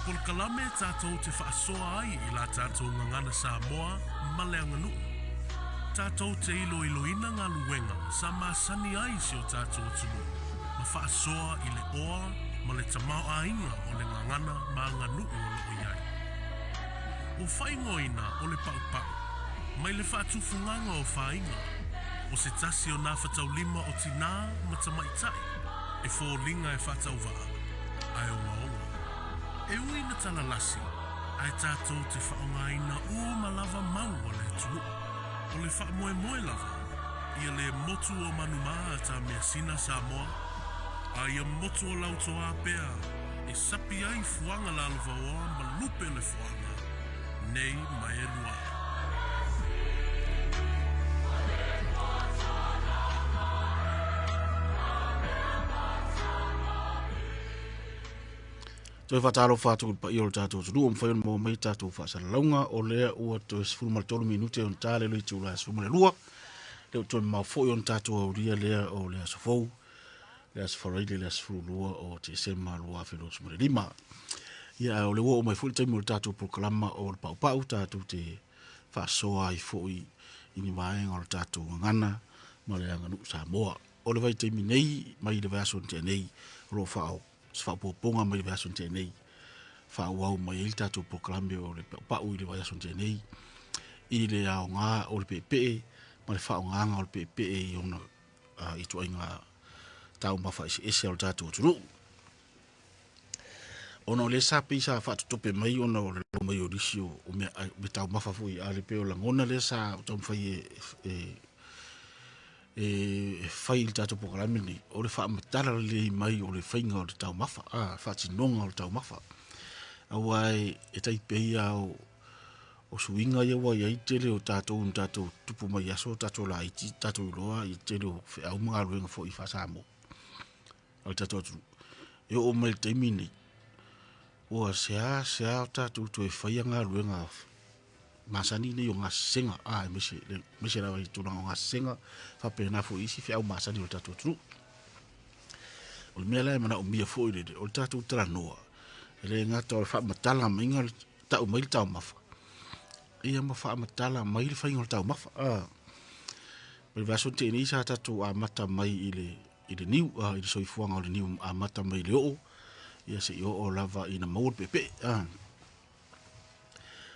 pol kalame tātou te whaasoa ai I la tātou ngangana Samoa ma le anganu. Tātou te ilo ina ngā luenga sa māsani ai si o tātou tunu. Ma whaasoa I le oa ma le tamau ainga o le ngangana ma nganu o lo iai. O whaingoina o le pau. Mai le whaatufunganga o whainga. O se tasi o nā whatau lima o tina ma tamaitai. E fōlinga e whatau waa. Ai o ngaonga. E ui na tala lasi. Ai tātou te whaongaina o malava mau o le tunu. O le whaamoe lava. Ia le motu o manumaa ta mea sina Samoa. Ai a motu o lautoa pea. E sapi ai fuanga la alva oa ma lupe le fuanga. Nei mai e lua. Toi whataro whātua pa i o tātou tunu, o mwhayon mō mai tātou whaasara launga, o lea ua toi sifurumare tolu minute on tāle lui tū la sifurumare lua, leo toi mau fo i on tātou au ria lea o lea safou, lea safareile lea sifuru lua o te sema lua whiro sumare lima. Ia o le ua o mai fuli taimi o le tātou proklama o le pau tātou te whaasoa I fo I ni maenga o le tātou ngana, ma le anganu Samoa. O le vai taimi nei, mai le vaso te nei, ro whao. Sfa po ponga mai va sonte nei fa wau mai il tatu proclame o le pa u le va sonte nei I le a nga o le pepe mai fa nga o le pepe I ona I to inga tau ma fa ese o tatu tru ona le sa pisa fa to pe mai ona o le mai o disio o me tau ma fa fu I ale pe o la ngona le sa to fa fai il tato programme ni o le fa matala le mai o le fainga o le tau mafa fa tinonga o le tau mafa awai e tai peia o suinga ia wa ia tele o tato un tato tupu mai aso tato la iti tato loa I tele o fe au mga ruenga fo I fa samo o tato tu yo o mai taimini o sea o tato tu e fai nga ruenga masani ne yo ngasenga mese la vai tuna ngasenga fa pena fo isi fi au masani o tatu tru o mela mana o mia fo ile o tatu tra noa ele ngata fa matala mainga ta o mai ta mafa ia ma fa matala mai le fainga ta mafa pe vaso te ni sa tatu a mata mai ile niu ile soifuanga o le niu a mata mai le o ia se yo o lava ina maur pepe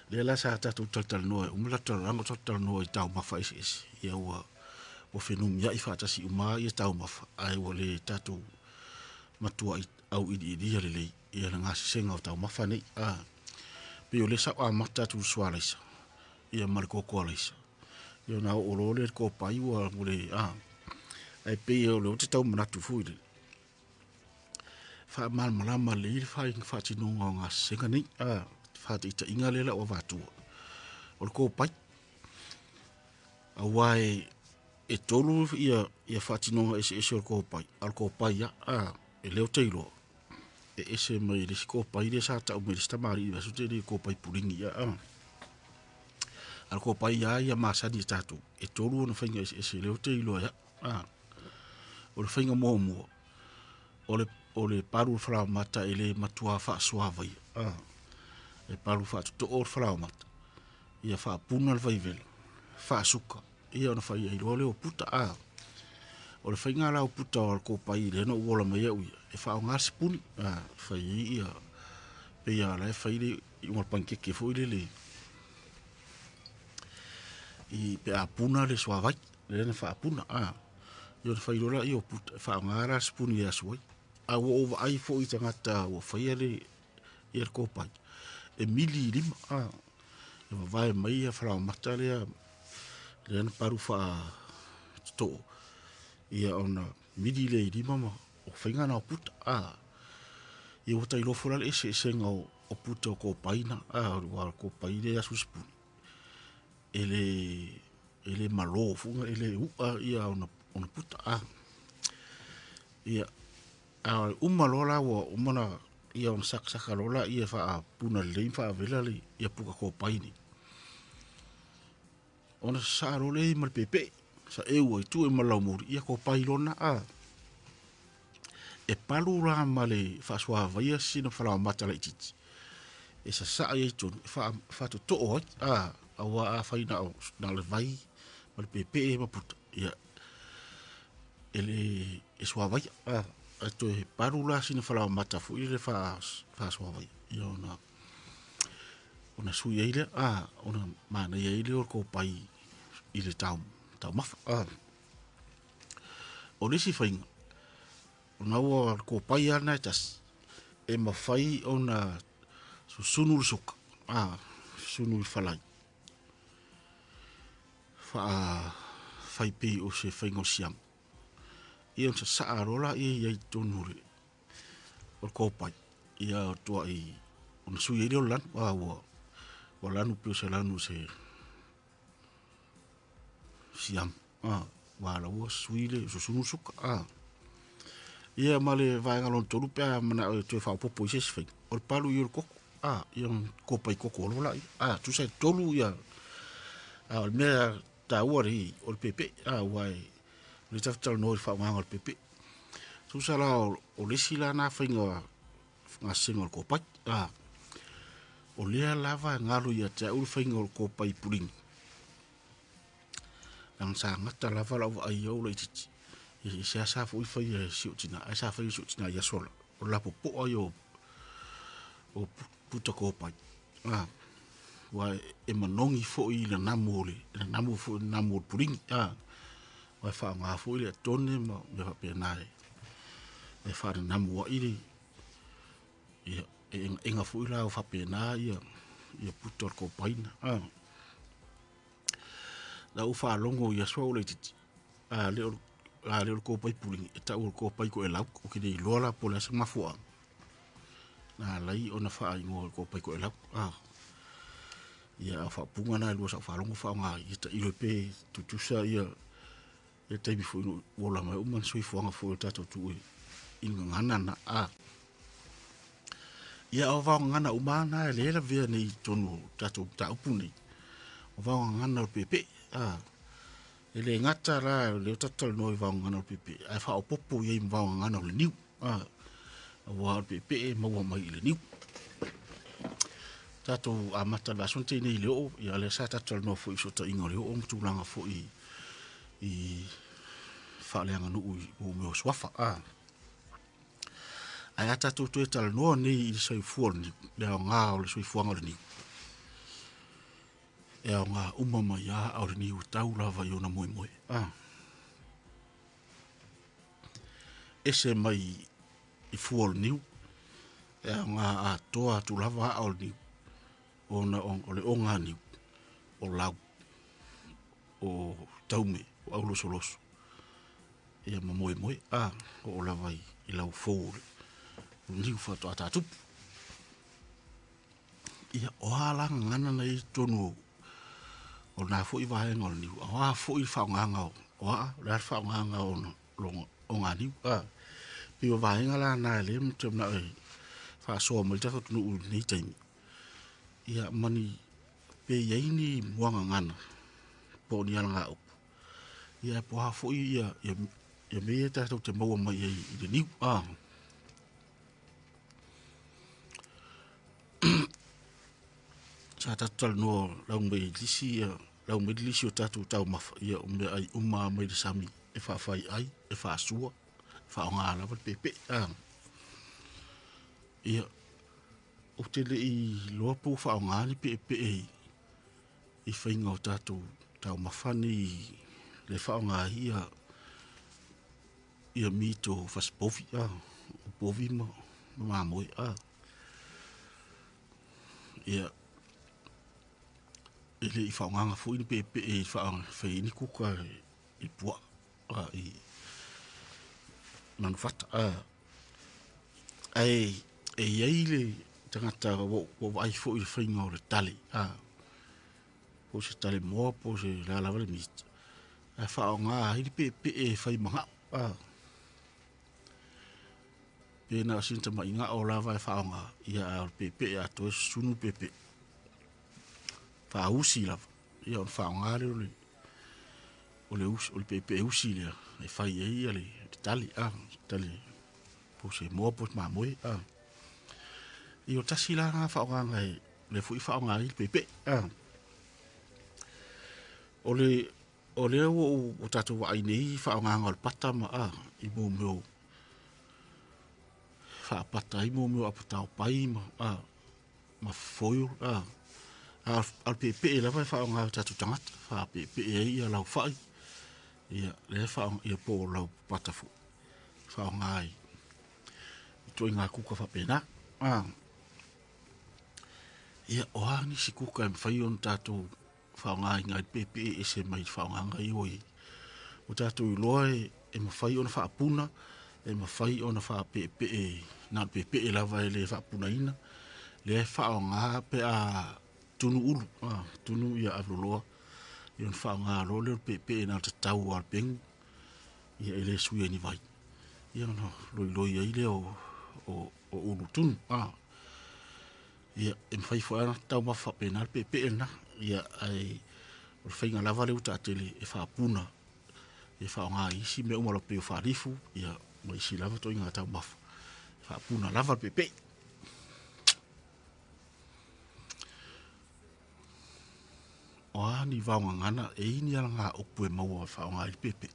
le la sa tatu total no umla torango total no I tau mafa is ia o fenum ia I fata si uma ia tau mafa ai o le tatu matua au idi le ia nga senga o tau mafa nei pe o le sa a mata tu swalisa ia marko kolisa ia na o le ko pai o le ai pe o le tau manatu fuide fa mal malama le fa tino nga senga nei fati ta inga lela o vatu o ko pai awai e tolu ia fati no ese o ko pai ya e leo teilo e ese mai le ko pai le sa ta o me sta mari va su te ko pai puringi ya al ko pai ya masa di tatu e tolu no fenga ese leo teilo ya o le fenga mo o le paru fra mata ele matua fa suave e paru fa to or flaumat ia fa puna al vaivel fa suka ia ona fa ia le o puta o le fainga la o puta o ko pai le no wola mai e fa nga spun fa ia pe ia la fa ile I mo panke ke fo ile I pe a puna le so vai le na fa puna io fa ile la io puta fa nga ra spun ia so a wo ai fo I tangata o fa ile ia ko pai e mili lima e vai mai fra matalia le na paru fa to ia ona mili le lima ma o fainga na puta e o tai lo fora ese senga o puta ko paina o ko paile asu spu ele malo funga ele ia ona puta ia umalola o umana ia on saksa lola ia fa puna le fa vela le ia puka ko paini ona sa role mal pepe sa eu tu e malamur ia ko pailona e palura male fa swa vai sino fala mata le titi e sa ye ton fa to o awa fa ina o na le vai ma le pepe ma puta ia ele e swa vai to e parula sina fala mata fu ile fa swa vai io na ona su ye ile ona mana ye ile ko pai ile tau mafa o le si fainga ona o ko pai ana tas e mafai ona sunu suka sunu falai fai pe o se faingo siam ia sa arola ia tonure o ko pai ia to ai ona su ye le lan wa lanu pe se lanu se siam wala wo suile so sunu suka ia male vai ngalon tolu pe mana to fa popo se se o palu yo ko ia ko pai ko ko la tu sai tolu ia al me ta wori o pepe wai le taftal no fa ngal pepe tu sala o le sila na finga nga single ko pai o le lava ngalo ia ta u finga ko pai puling ang sa ngata lava la ai yo le titi i sa fu fa ia si utina sa fa si utina ya sola o la popo ayo o puta ko pai wa e manongi fo i le namu fo namu puling wa fa nga fo ile tone mo me fa pe nai e fa namu wa ile ia enga fo ila fa pe nai ia puta ko pai la u fa longo ia so le titi le ko pai puling ta u ko pai ko ela ko ki de lola po la sama fo na lai ona fa ngo ko pai ko ela ia fa punga na lo sa fa longo fa nga ita ilo pe tu sa ia e te bi fo wola mai man sui fo nga fo ta tu in ngana na ia o va ngana umana le la via nei tonu ta tu ta upuni o va ngana o pepe ele ngata la le tatal no va ngana o pepe ai fa o popo ye va ngana o niu wa pepe mo mai le niu tato amata la sonte nei le o ia le sa tatal no fo iso ta ingore o tu langa fo i fa le ngana o me swafa ai ata tu tal no nei i soi fuoni le nga o le soi fuanga le ni e nga umama ya o le ni tau lava yo na moi ese mai i fuol ni e nga a toa tu lava o ni ona o le onga ni o lau o taume o aulo solos e ma moi o lava i lau fo ni fa to ata tu ia o ala ngana nei tonu o na fo i vai ngol ni o fo i fa nganga o la fa nganga o o ngani pi o vai ngala na le mtem na fa so mo ta tu ni time ia mani pe ye ni mwanga ngana po ni nga o ia po ha fo ia me ta to te mo mai i ni sa tatal no lau me lisi lau me lisi o tatu tau mafa ia me ai uma me sami e fa fai ai e fa sua fa nga la pepe ia o te le i lopo fa nga ni pepe i fainga o tatu tau mafa ni le fa nga ia mito fa spovi povi ma mo ia ele i fa nga fu ni pepe e fa fa ni kuka i pua i man fat ai ele tangata wo ai fo i fainga o le tali po se tali mo po se la le mit a fa nga i pepe e fa i manga pe na sinta mai nga o lava fa nga ia pepe a to sunu pepe fa usi la ia fa nga le us o le pepe usi le e fa ia le tali tali po se mo po ma mo I o tasi la ngā whaonga e le fui whaonga i pepe. O le o tātou wa aine i whaonga ngā le pata ma i mō meo whaapata i mō meo apatao pai ma foil al pepe e lava e whaonga o tātou tangata wha pepe e i a lau whai ia le whaonga i a pō lau patafu whaonga i tui ngā kuka whapena ia oani si kuka e mwhai on tātou whaonga i ngai pepe e se mai whaonga ngai oi o tātou i loa e mwhai on whaapuna e mwhai on whapepe e nā pepe e lava e le whaapuna ina le whaonga pe a tunu ulu tunu ia avloloa i on whaonga lo le pepe e nā te tau al pengu ia e le sui ni vai ia no loi ai le o ulu tunu ia e mwhai whaana tau mawha pe nā pepe e na ia ai o whainga lava leo tātele e whaapuna e whaonga isi me umalo pe o whaarifu ia mo isi lava to inga tau mawha whaapuna lava pepe ni vaunga ngana e ini ala ngā opu e maua whaonga i pepe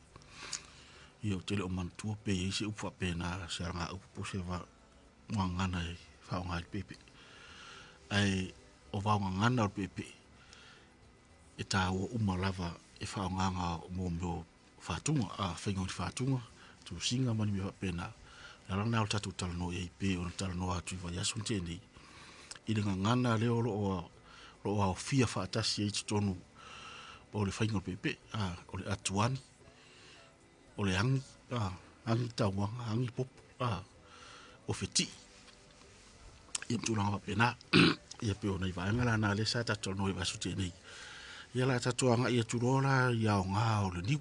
ia o tele o mantua pe e isi upa pe nā se ala ngā opu se wa ngana e whaonga i pepe ai o vaunga ngana o pepe e tā ua umalava e whaonga ngā mō meo whātunga whainga ni whātunga tu singa mani mea pena ala nā o tatu talano e pe o talano atu i vai asun tēnei i ringa ngana leo lo o fia whaatasi e tonu o le whainga o pepe o le atuani o le angi tauanga angi pop o wheti i mtulanga wapena ia pe o nei vaenga la nā le sa tatu no i vasu tēnei ia la tatu anga i aturola i au ngā o le niu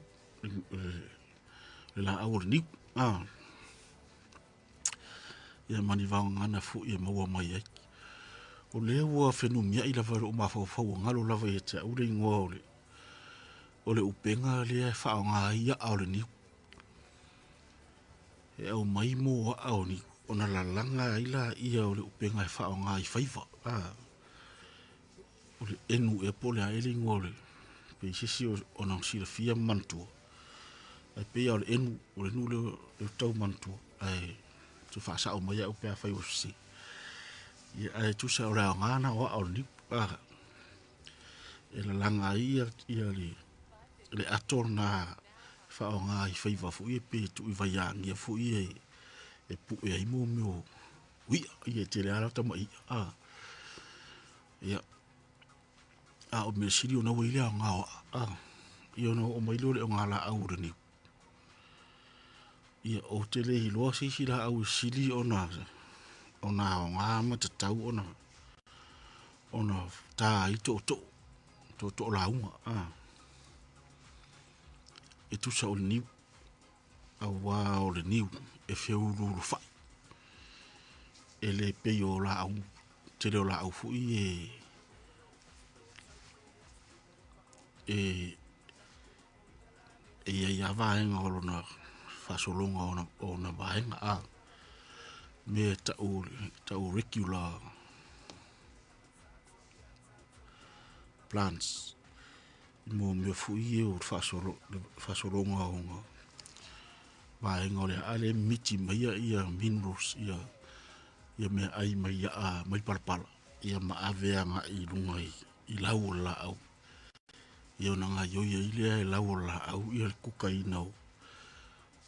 le la au le niu ia mani vaunga ngana fu i maua mai ai o le ua whenumia i lava o mawhawhau ngalo lava i te aure ingoa o le upenga le e whaonga ia au le niu e au mai mo au ni ona la langa ila ia o le upenga e whaonga i whaiva o le enu e pole a ele ingoa le pe sisi o nang sira fia mantua ai pe au le enu o le nu le tau mantua ai tu whaasa o mai au pe a whai o si ia ai tu sa ora ngana o au ni e la langa ia le ator na whaonga i whaiva fu i pe tu i vaiang ia fu i e pu e ai mo meo ui i e te le ala tama i ia o me siri o na wile a ngā i o o mai lore o ngā la au rani ia o te le hiloa sisi la au siri o na o ngā matatau o na tā i to la unga e tu sa o le niu a wā o le niu e whiu ruru whai e le pei o la au te leo la au fui e ia vaenga o na whasolonga o na vaenga me tau regular plants mo me fui o whasolonga o ngā vaenga o le ale miti mai ia minerals ia me ai mai mai palapala ia ma aveanga i runga i lau o la au ia ona ngā ioia i lea e lau o la au ia kuka i nau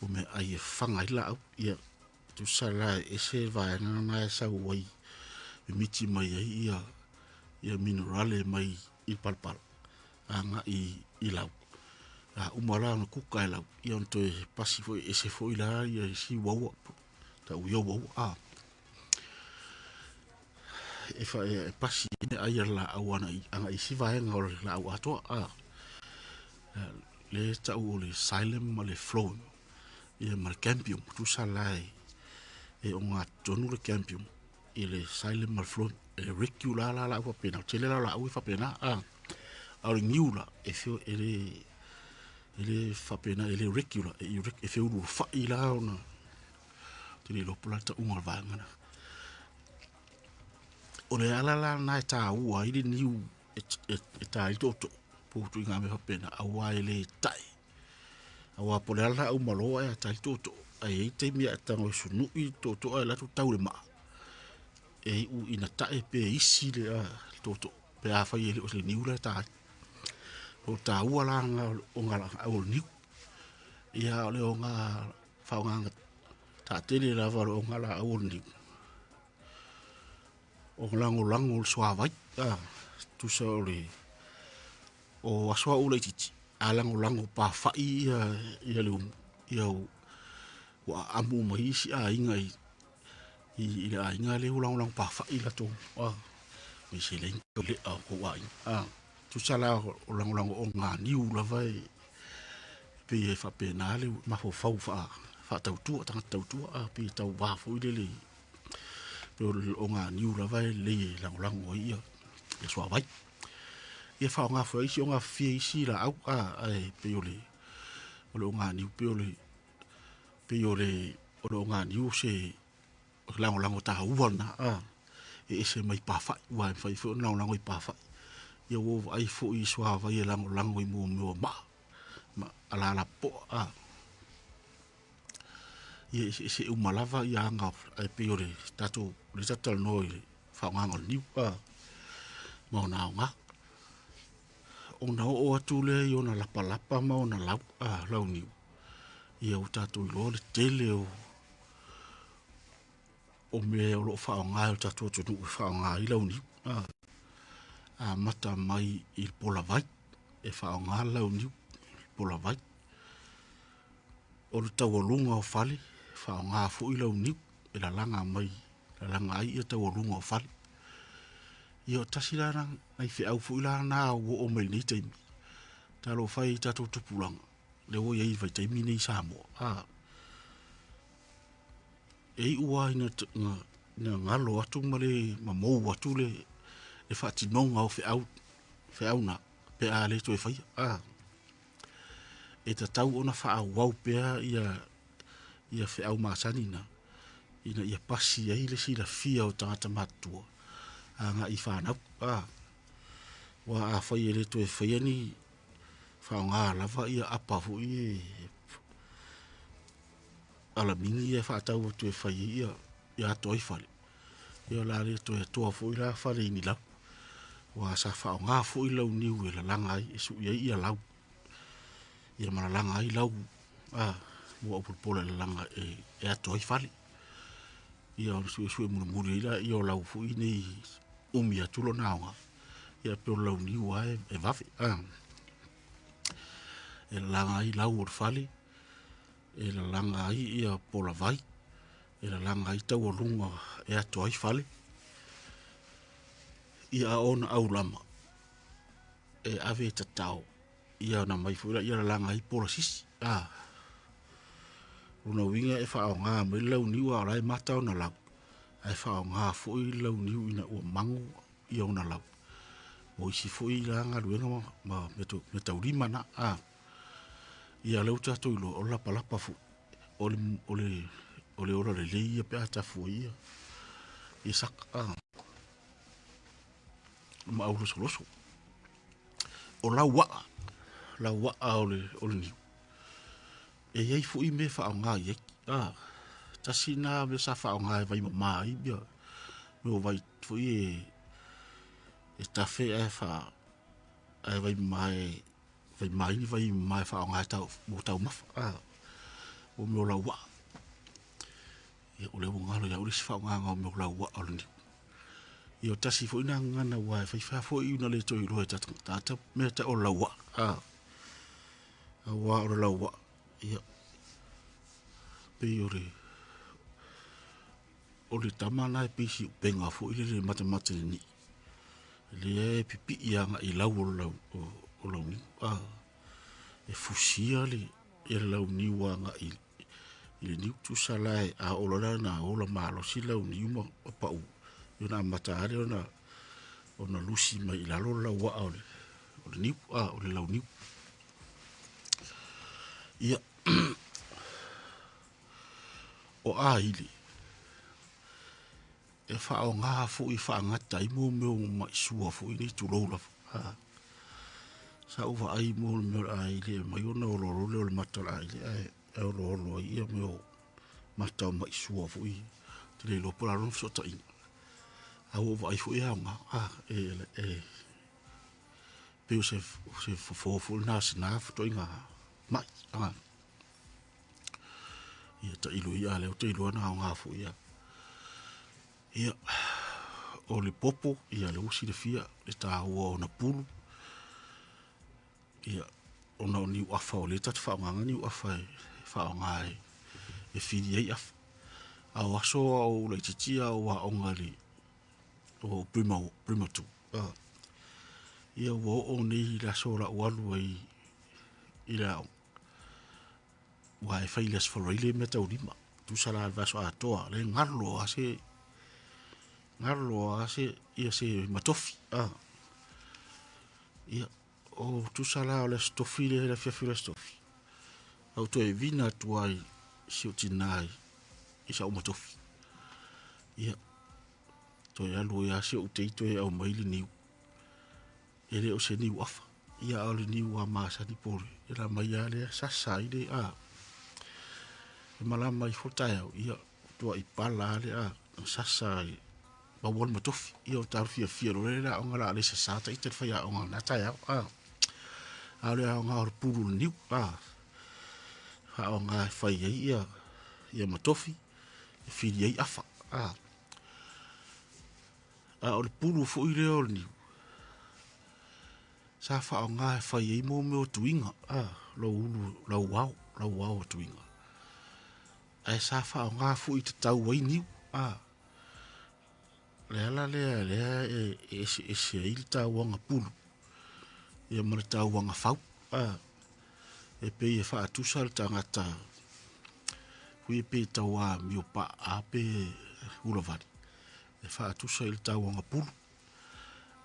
o me ai e whanga i la au ia tu sala e se vaenga ngā e sau wai e miti mai ai ia minerale mai i palapala nga i lau umala na kuka i lau ia on to pasi foi e se foi la ia si wawa ta uio wawa e fa e pasi ne ai la awana anga i si vaenga o la au ato le ta o le silent ma le flow ia ma campium tu sala e o ngā tonu le campium i le silent ma flow e regular la au pena tele la au fa pena au niula e fio ele fa pena ele regular e fio ru fa ila ona tele lo plata un vaenga o le alala na e tā ua i le niu e tā i toto po tu ngā me whapena a wā e le tai a wā po le ala au maloa e tā i toto a e te mea e tango e sunu i toto a e latu tau le maa e u ina tae pe isi le a toto pe a whai e le o le niu le tā o tā ua la o ngā au le niu ia o le o ngā whaonganga tā tele la waro o ngā la au le niu o lango le soa vai tu sa o le o asoa ule titi a lango pa fai ia le ia wa amu mai si a inga i le a inga le ulang pa fai la to me se le le a ko wa tu sa la o lango o nga niu la vai pe fa pe na le ma fo fa tau tu pe tau wa fo le pe o nga niu la vai le lango ia le soa vai ia fa nga fo isi nga fi isi la au pe ole nga niu pe ole nga niu se lango ta uana e se mai pa fa wa fa fo lango i pa fa ia wo ai fo i soa vai lango i mo ma ala la po ia se u malava ia nga ai pe ole tato le tatal noi fa nga niu ma nga ona o atu le i ona lapa ma ona lau niu ia o tātou i lo le tele o me o lo whaonga o tātou tunu i whaonga i lau niu a mata mai i pola vai e whaonga lau niu pola vai o le tau alunga o fale whaonga fu i lau niu e la langa mai la langa ai i tau alunga o fale ia o tasirana ai fe au fu ila na o mai ni taimi talo fai tato tupulanga le o ia i vai taimi nei samo e ua ina ngalo atu male ma mou atu le fati nonga o fe au na pe a le to e fai e ta tau ona fa au pe ia fe au masani na ina ia pasi ai le sila fia o tangata matua nga i whanau wa a whai ele to e whai ani whaonga lava ia apa fu i ala mingi e whaatau to e whai ia toi whale ia la le to e toa fu i la whale ini lau wa sa whaonga fu i lau niu e la langa ai e su ia lau ia mana langa ai lau mua upulpola la langa e atoi whale ia o su muna muri ila ia o lau fu i nei umi atulo naonga ia pe o lau niu ai e vafe e langa ai lau o fale e la langa ai ia pola vai e la langa ai tau o lunga e atoi fale ia ona au lama e ave tatao ia na mai fuira ia la langa ai pola sisi una winga e whao ngā me lau niu a rai matau na lau ai whao ngā fui lau niu ina ua mangu i au na lau o isi fui la ngā ruenga ma me tau rima na ia lau tato ilo o lapa fu ole ora le lei ia pe ata fui ia sak ma au loso o lau waa ole niu e iei fui me whao ngā iei tasina me sa whao ngā e vai mai bia me o vai fui e tafe e wha e vai mai ni vai mai whao ngā mo tau mafa o me o lau waa e o leo ngalo ia urisi whao ngā o me o lau waa ole niu i o tasi fui na ngana wai whai wha fui una le toi roe tata me ta o lau waa a waa o lau waa ia pe ore tamana e pisi penga fo ile le mata ni le pipi ia nga i lau o lau ni e fusia le lau ni wa nga i le ni tu salai a olola na ola malo si lau ni mo pa u yona mata ale ona lusi mai la lo lau wa ole ni o le lau ni ia o ili e wha o ngā fu I wha ngata I mō meo mai sua fu I ni tu rola. Sa uwa ai mō meo ai le mai ona o loro leo le matala ai le ai e o loro ai ia meo matau mai sua fu I te le lopo la ronf sota ina. A uwa ai fu I haunga peo se fofofu na sina futo inga mai. Ia ta ilo ia leo te ilo ana o ngā fu ia. Ia o le popo ia le usi le fia le tā ua o na pulu. Ia ona o niu afa o le tatu whaonganga niu afa e whaonga e whiri ei afa. A o aso o le titia o a onga li o prima tu. Ia ua o nei la so la ualu ai I la o. Wa e whai les wharaile me tau lima. Tu sala al vaso a toa le ngarlo ase ia se matofi. Ia o tu sala o le stofi le la fiafi le stofi. Au to e vina tuai si o tinai isa o matofi. Ia to e alu ia se o teito e au maili niu. Ele o se niu afa. Ia o le niu a maasa ni pore. Ia mai ale sasa ile E malama I fotai au. Ia tua I pala ale sasa bawon matofi. Ia o taru fia lo le la o ngala ale sasa ta ite fai a o ngala natai au. Ale a o ngala puru niu. Ha o ngala fai ia matofi. Fili ei afa. O le puru fo I le o niu. Sa fa o ngā whai ei mō meo tuinga. Lau ulu, lau wau o tuinga. Ai sa fa o ngā fu I te tau wai niu. Lea e se I le tau wanga pulu. Ia mara tau wanga fau. E pe e wha atusa le tangata. Hui e pe tau a mio pa a pe uravari. E wha atusa I le tau wanga pulu.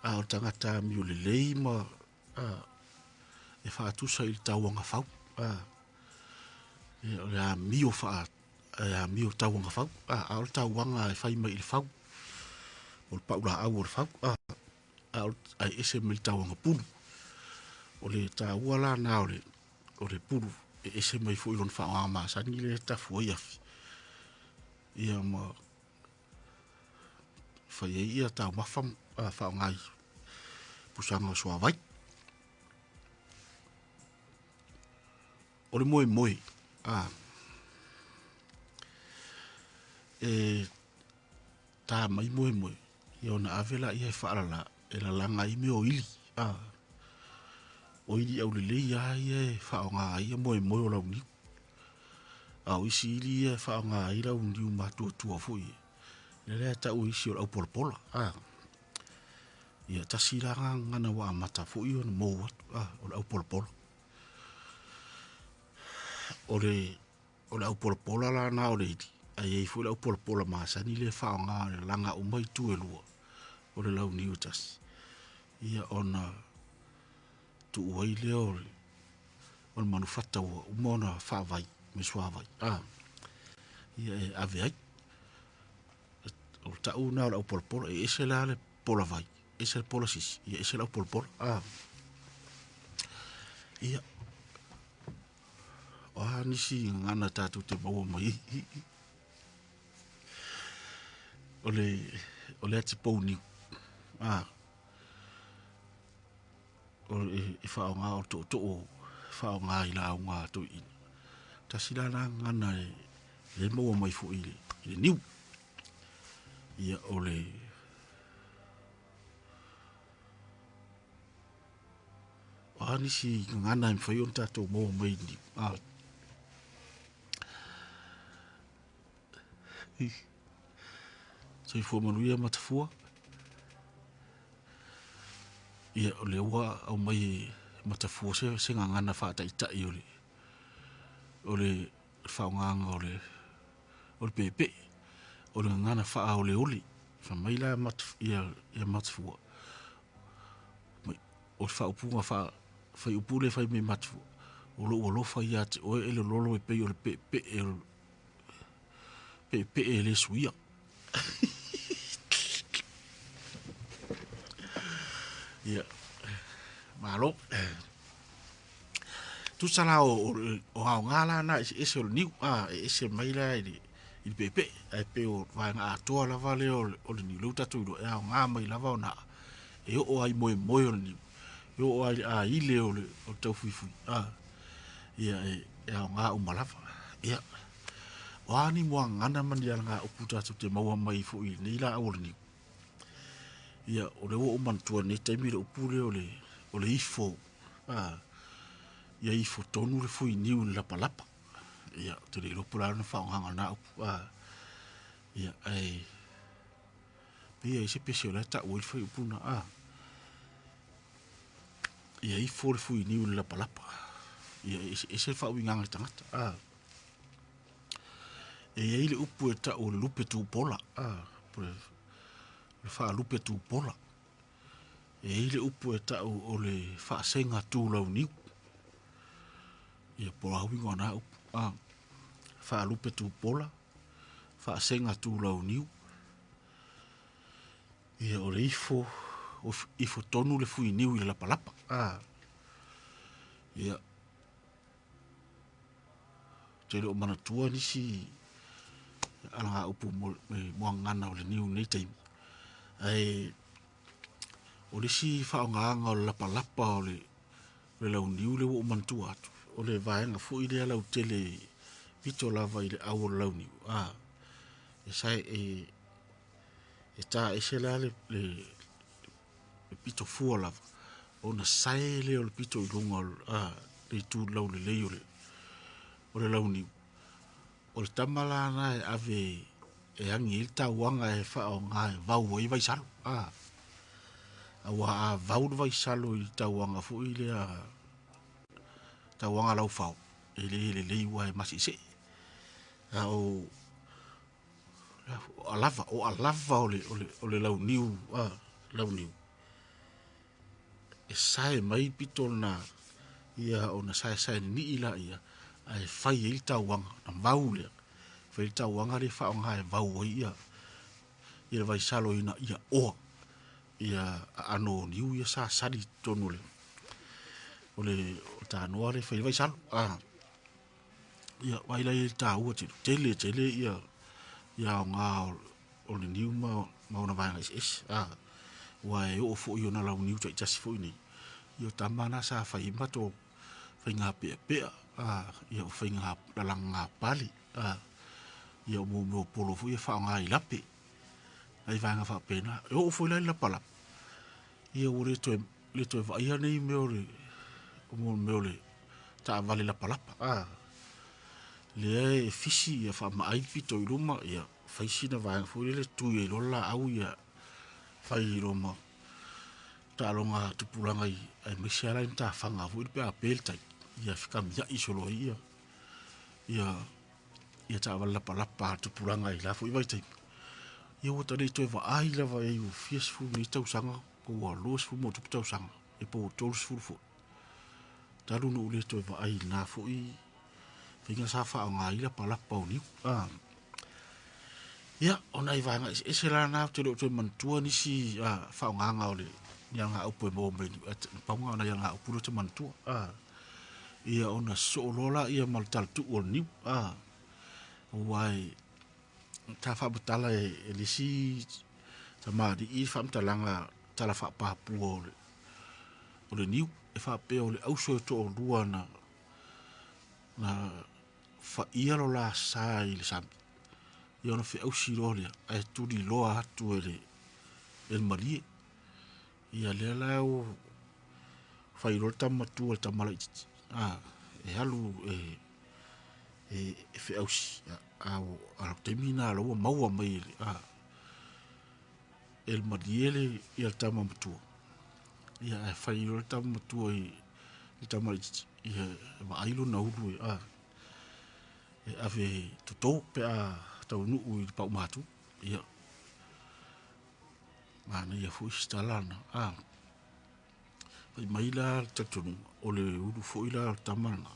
O tangata mio le lei ma e wha atusa I le tau wanga fau. Le a mio wha a mio tau wanga fau. O le tau wanga e whai mai I le fau. O le paula au o le fau. Ai ese me le tau wanga pulu. O le tau wala na o le pulu. E ese mai fu ilon wha o ama. Sani le tafu o iafi. Ia ma whai e ia tau mafam. Wha o ngai. Pusanga o soa vai. O le moe. Tā mai moe. Ia ona avela ia e whaalala. E la langa I me o ili. O ili au lele ia e whaonga ia moe o lau niu. Au isi ili ia e whaonga ia lau niu mātua tua fui. Lelea tau isi o lau pola. Ia tasiranga ngana wa amata fui o na mou atu. O lau pola. O lau pola la na o le ili. Ai ei fu lau pola maasani le whaonga le langa o mai tu e lua. O le lau niu tas. Ia ona tu uai leo o le manufata ua umona whaavai me suavai. Ia e ave ai. O ta una o lau pola e ese la le pola vai. Ese le pola sisi. Ia ese lau pola. Ia. O nisi ngana tatu te maua mai. O le ati pou niu. O e whaonga o to whaonga I la o ngā to I. Ta sila na ngana le maua mai fu I le niu. Ia o le nisi ngana im whai on tato maua mai niu. So I fua manuia matafua. Ia o le ua au mai matafua se ngana whaata I tai o le whaonganga o le pepe. O le ngana wha o le oli. Wha mai la ia matafua. O le whaupunga whai upule whai me matafua. O lo ua lofa ia te oe ele lolo e pei o le pepe e le suia. ia malo tu sala o ha ngala na ese o niu ese mai la i pepe ai pe o vai nga to la vale o ni luta tu do ya nga mai la va na e o ai moi o ni o ai a ile o tau fifu ia ya nga o malafa ia wani mo ngana man ya nga o puta tu te maua mai fu i ni la o ni ia o le o man tu ni te mi o pule o le ifo ia ifo tonu le fu i ni la palapa ia te le pula na fa nga na ia ai ia ese pesio la ta o foi puna ia ifo le fu i ni la palapa ia ese fa winga nga tangata e ele upu e ta o lupe tu pola le fa lupe tu pola e ele upu e ta o le fa senga tu lau ni ia pola winga na fa lupe tu pola fa senga tu lau ni ia o le ifo tonu le fu i ni la palapa ia te o mana tua ni si ala upu mo ngana o le niu nei taimi ai o le si fa nga o la palapa o le lau niu le o mantua atu o le vaenga fu i le lau tele pito lava i le au o lau niu e sai e ta e se la le pito fua lava o na sai le o le pito i lunga le tu lau le leo o le lau niu o le tamala na e ave e angi il tauanga e wha o ngā e vau o i vai salo a wa a vau vai salo i tauanga fu i le tauanga lau fau e le wa e masi se o alava o le lau niu lau niu e sai mai pito na ia o na sai ni ila ia ai fai il tauanga na vau le fai tauanga le fa nga e vau o ia vai salo ina ia ia ano niu ia sa sadi tonu le o ta noa le fai vai salo ia vai la il ta u tele ia nga o le niu ma ona vai es wa e o fo yo na la niu tai just fo ni yo tamana sa fai mato fai nga pe ia o fai nga la nga pali ia mo polo fu ia fa nga i lape ai vai nga fa pena o fo la pala ia o le to va ia nei me ole ta vale la pala le fisi ia fa mai pito i roma ia fai sina vai fu le tu i lola au ia fai roma ta longa tu pulanga ai me siala ta fanga fu pe apel tai ia fika mia i solo ia ta vala palapa tu pulanga i la fu i vai tai ia o tani to va ai la va i fies fu ni tau sanga ko wa los fu mo tu tau sanga e po tolus fu talu no le to va ai na fu i finga sa fa nga i la palapa o ni ia ona i vanga e se la na te lo to man tua ni si fa nga o le ia nga upo mo me pa nga na ia nga upo te man tua ia ona so lola ia mal tal tu o ni wai ta fa butala e lisi ta mari i fa mtalanga tala fa pa pu o le niu e fa pe o le au so to o lua na fa ia lo la sa i le sam ia ona fe au si lo le ai tu di lo atu el mari ia le la o fa i lo tam tu o tam mala e halu e fe au si a termina lo maua mai el madiele ia tama tu ia fa i lo tam tu i tama ia va ai lo na ulu e ave to pe tau nu i pa matu ia mana ia fu instalana mai la tatunu o le ulu fo ila tamana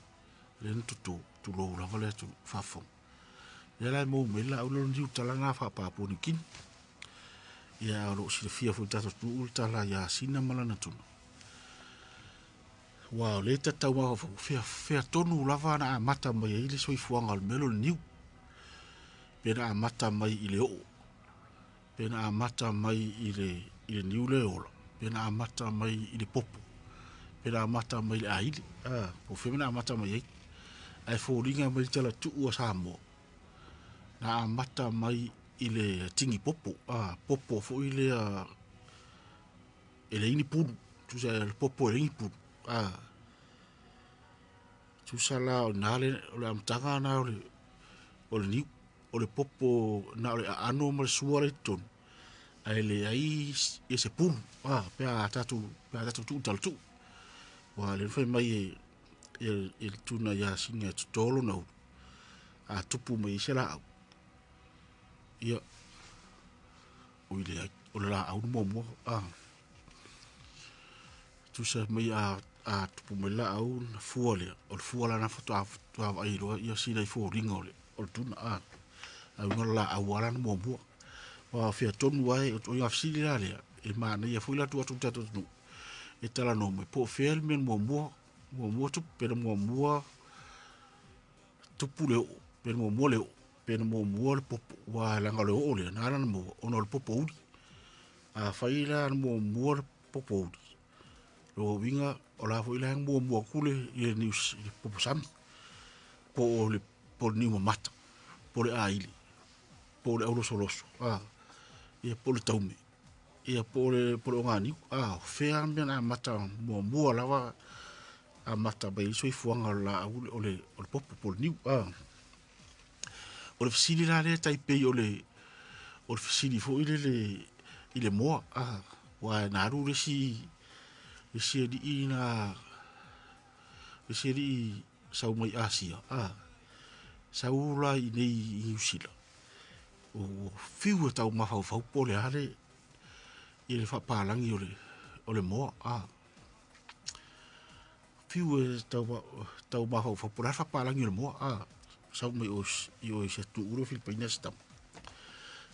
le tu lo la vale tu fa fo ia la mo me la ulo ndi tala na fa pa po ni kin ia o lo si fia fu tato tu tala ia sina malana tunu wa le tata wa fu fia tonu lava na mata mai ile soi fuanga melo niu pena mata mai ile o pena mata mai ile niu le ola pena mata mai ile popo pena mata mai ile aile po femena mata mai ai fo ringa mai tala tu o samo na mata mai ile tingi popo popo fo ile ele ini puru tu sa el popo ele ini puru tu sa la o nale o le amtanga na o le ni o le popo na o le ano mal suare ton ai le ai e se puru pe a tatu tu tal tu wa le foi mai el tuna ya singa tolo no tupu mai se la ia o ile o la au mo tu sa mai tupu mai la au na fuole o fuola na foto ai ro ia si dai fo ringole o tuna au ngola au wala mo wa fia tonu ai o ia fsili la le e mana ia fuila tu tato no e tala no me po fel men mo tu pero mo tupu le pero mo le pero mo le popo wa la ngalo ole na na mo ono le popo uri faila mo le popo uri lo winga o la fuila mo kule i news popo sam po ni mo mata po le aile po le aulo soloso ia po le taume ia po le ngani fea mbena mata mo lava a mata bai so i fuanga la ole popo po ni o le fisili la le taipe o le fisili fo ile mo wa na ru le si di ina le si di sau mai asia saula i nei usila o fiu tau mafau fau po le ale ile fa palangi o le mo fiu tau mafau fau po le fa palangi o le mo sau mai o se tu uro Filipinas tam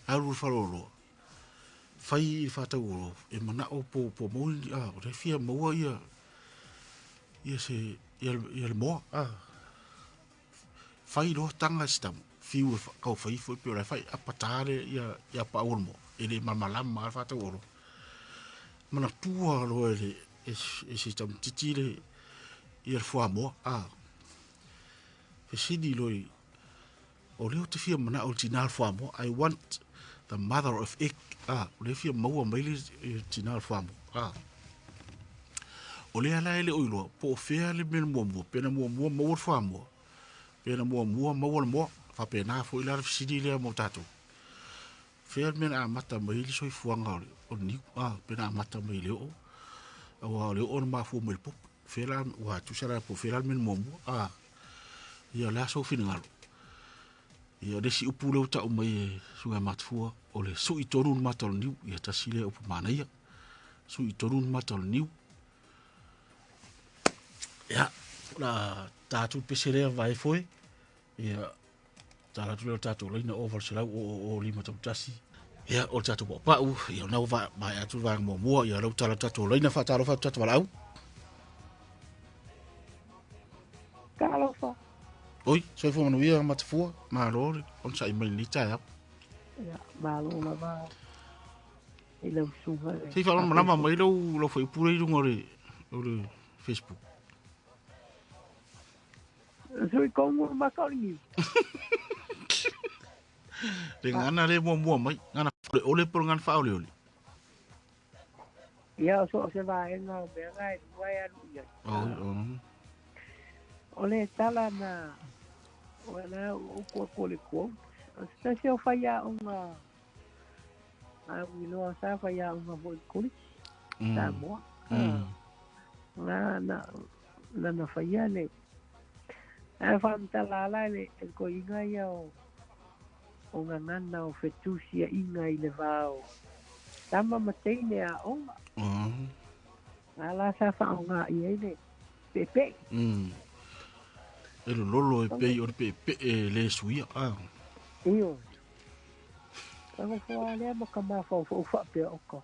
aru falolo fai fa tau uro e mana o po mo o le fia mo ia se ia le mo fai lo tanga stam fiu kau fai foi pe la fai apatare ia pa urmo ele mamalama fa tau uro mana tua lo ele e tam titile ia fo mo Fesidi loi o leo te fia mana o tinal famo I want the mother of egg o le fia maua maili tinal famo o le ala ele oilo po fea le men mo pena mo famo pena mo mo fa pena fo ila fisidi le mo tato fea men mata maili so fuanga o ni pena mata maili o le o ma fo mo pop fela wa tu sara po fela men mo ia la so finalo ia desi upu le uta o mai sunga matfua o le sui torun matol niu ia tasile upu mana ia sui torun matol niu ia la tatu pesere vai foi ia tala tu le tatu leina over sela o lima tasi ia o tatu pa ia na va atu va mo ia lo tala tatu leina fa tatu valau Kalofa. Oi, soi fo manuia matfua ma lori on sai mai ni ta ya malo lava ile usuga sei fa lama mai lo foi pure i ngore o Facebook soi kongo makali le ngana le mo mai ngana ole por ngan fa ole ya so se va en no be ga vai a ya ole tala na wala ko le ko sta se o falla una wilo sa falla una boy kuli sa mo na falla le fanta la le ko inga ya o ngana o fetusia inga ile vao tama matene a onga ala sa fa onga ile pepe Elo lolo e pei o pe le suia iyo Tango fua le ma ka ma fa pe o ko.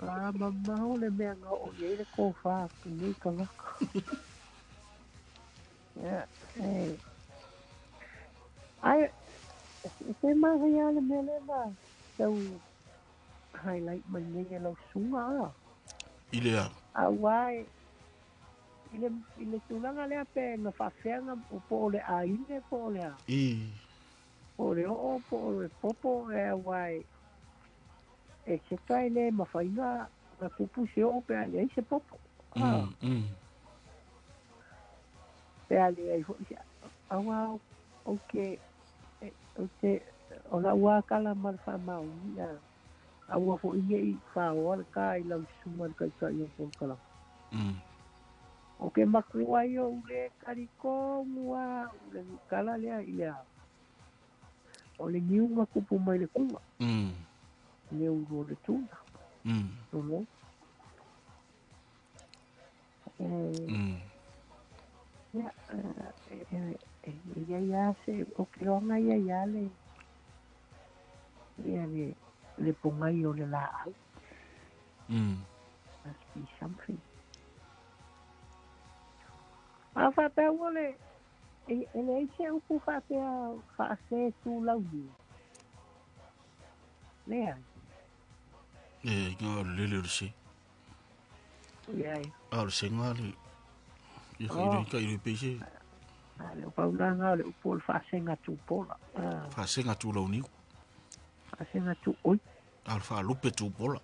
Mama o le mea ngā o ye le ko fa ni ka nga. Ya, ai se ma ya le mea le ma. Tau highlight mai nge lo sunga. Ile Wai ile tulanga le pe na fa fenga po le aine po le. O le o po le popo wai. Se kai le ma fa ina na kupu se o pe ale se popo. Pe ale ai fo ya. Awa okay. Okay. Ola wa kala mal fa mau ya. Awa fo i fa o ka I lau suman ka yo por kala. Okay, makua yo ule kariko mua ule kala le ile. Ole niu makupu mai le kuma. Ne uro le tuna. No. Ya se okilonga ya le. Ya le ponga yo le la. Must be something. Afa pe wole ele se upu fa se tu lau ni. Lea. Ngā lele se. Ya. Se ngā le. Ia ka iri pese. Le paula ngā le upu le fa se ngā tu pola. Fa se ngā tu lau ni. Fa se ngā tu oi. Fa lupe tu pola.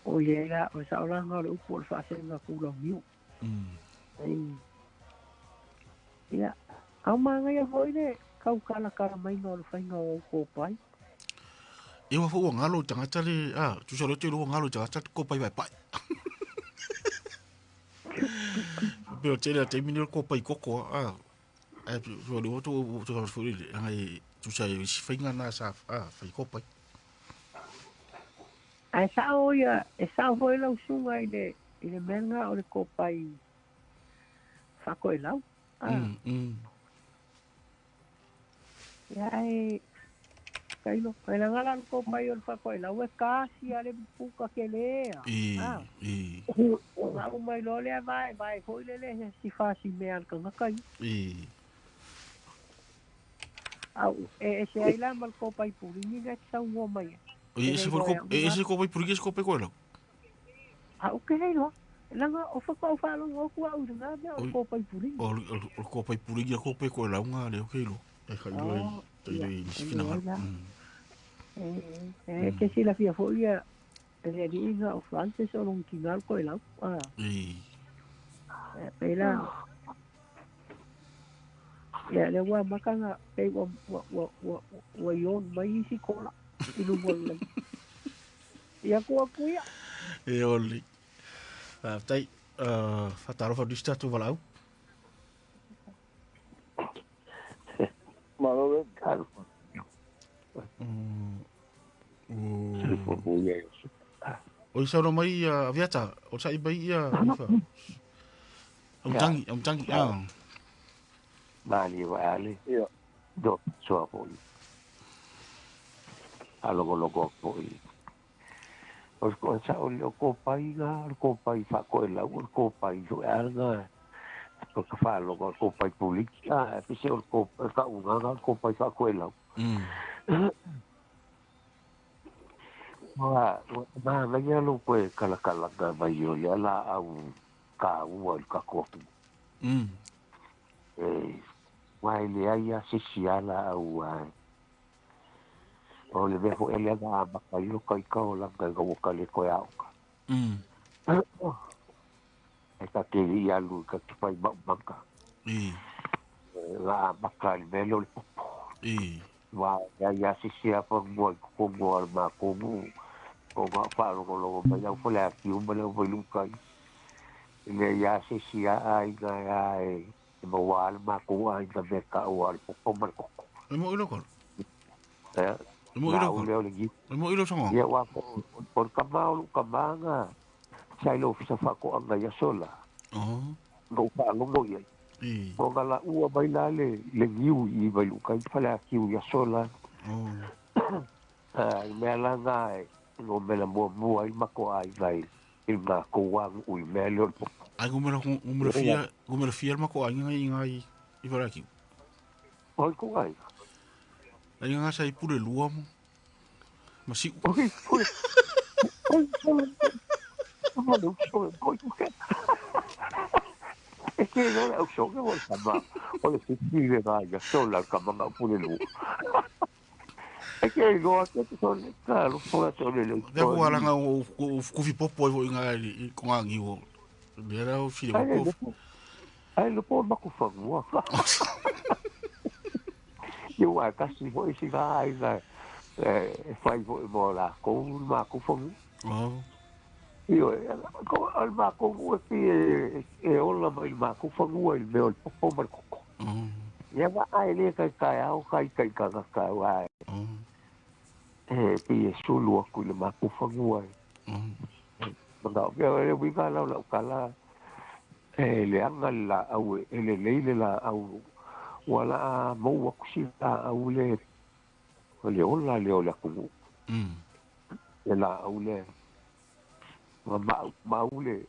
O ia o sa ola ngā le upu le fa se ngā ku lau ni. Ia. Au manga ia hoi le kau kala mai ngā le whainga o ko pai. E wa fo ngalo tangata le tu sa rote lo ngalo tangata ko pai pai. Pero tele te minir ko pai koko so le to fo le ai tu sa i whainga na sa fai ko pai. Ai sa o ia e sa hoi lau sunga ile menga o le ko pai whako lau. Ia kaino la ngala ko mai o fa ko la we kasi ale puka ke le o mai lo le vai ko le si fa si me al kan kai au se ai la mal ko pai puri ni ga sa wo mai ese ko pai puri ko pai ko la o ke no la nga o fa lo o ku au nga o ko pai puri o ko pai puri ko pai ko la nga le o ke lo e ka lo i fina que si la fia folia le diga o Francis o un kingal ko ela pela ya le wa makanga pe wa yo mai si kola i lu bolle ya ko ya oli tai fataro fa dista tu valau malo caro o sa no mai aviata o sa ibai om tangi mali vale do so poi logo poi os ko sa o ko pai fa ko la o ko pai so alga ko fa logo ko pai politica e se o ko ka unga ko pai fa ko la ma ya lo pues kala ga bayo ya la au ka u ka ko wai le ai si ala au o le vejo ele ga ba yo kai ka o la ga ka le ko ya esta que ya lu ka pai banka la ba ka le velo wa ya si a por ko ma ko o va fa lo ba ya fo la ki un bele vo lu kai le ya si ai ga ai mo wal ma ko ai da be ka wal ko ma ko mo ilo ko mo ilo songo ya wa por ka ba nga sai lo fa ko anga ya sola go pa lo mo ye ko gala u ba le giu I ba lu kai fa la ki ya sola mea la ngai no me la mua I mako ai vai I ngā kouang ui mea leo ai gumera fia mako ai ngai I varaki oi ko ai ai nga sai pure lua mo masi oi pure oi ma no so oi e che non è un show che vuol fare o le figlie raga solo al camminare pure lui e che il gosto che sono le caro poi sono le Devo guarda o kufi popo i nga ko nga ngi o era o fili ko ai lo può ma ku fa mo io a kasi voi si vai fai voi mola con ma ku fa oh io al ma ku e olla ma ku fa il mio popo ma ku ya va ai le kai au kai wa pi sulu aku le ma ku fa Manda ke we ka la kala le anga la au le la au wala mo wa kusita au le ola le ola ku la au le ma ule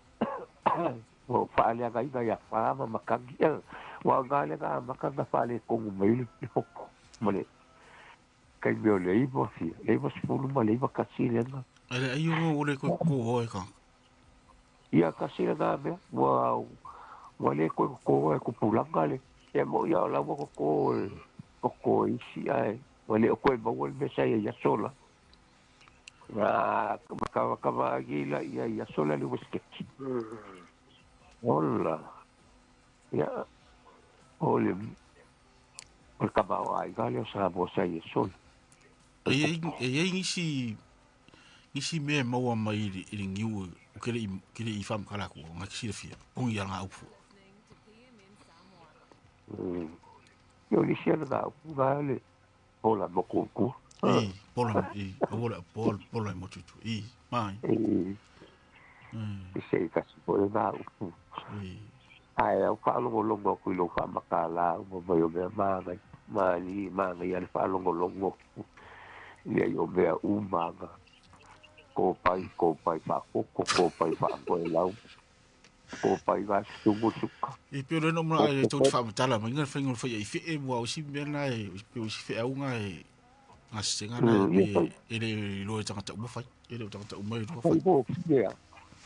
o fa le ga ya fa ma makangia wa ga le ga makanga fa le ko mai le popo male kai me le I bo fi le bo spulu ma le ba kasi le na ai o le ko o ka ia kasi le ga me wow wale ko pulanga le e mo ia la ko isi ai wale ko mo wal me sai ya sola ra ka gila ia sola le wiske hola ya ole por ka ba ai gale sa bo sai sol ai isi me mo mai I ngiu kele I fam kala ko nga kisi fia on ia nga ufu yo li sia da gale hola mo ko pola mo tutu mai se ka si po da ufu ai au fa longo ku lo fa makala mo yo me ma ya fa longo le yo me manga ko pai fa ko pai fa ko lau ko pai ga sungu suka pero no mo ai to fa tala mo ngal fengo fa I fe mo o si bena pe o si fe au nga nga singa na pe ele lo tanga ta mo fa ele tanga ta mo ro fa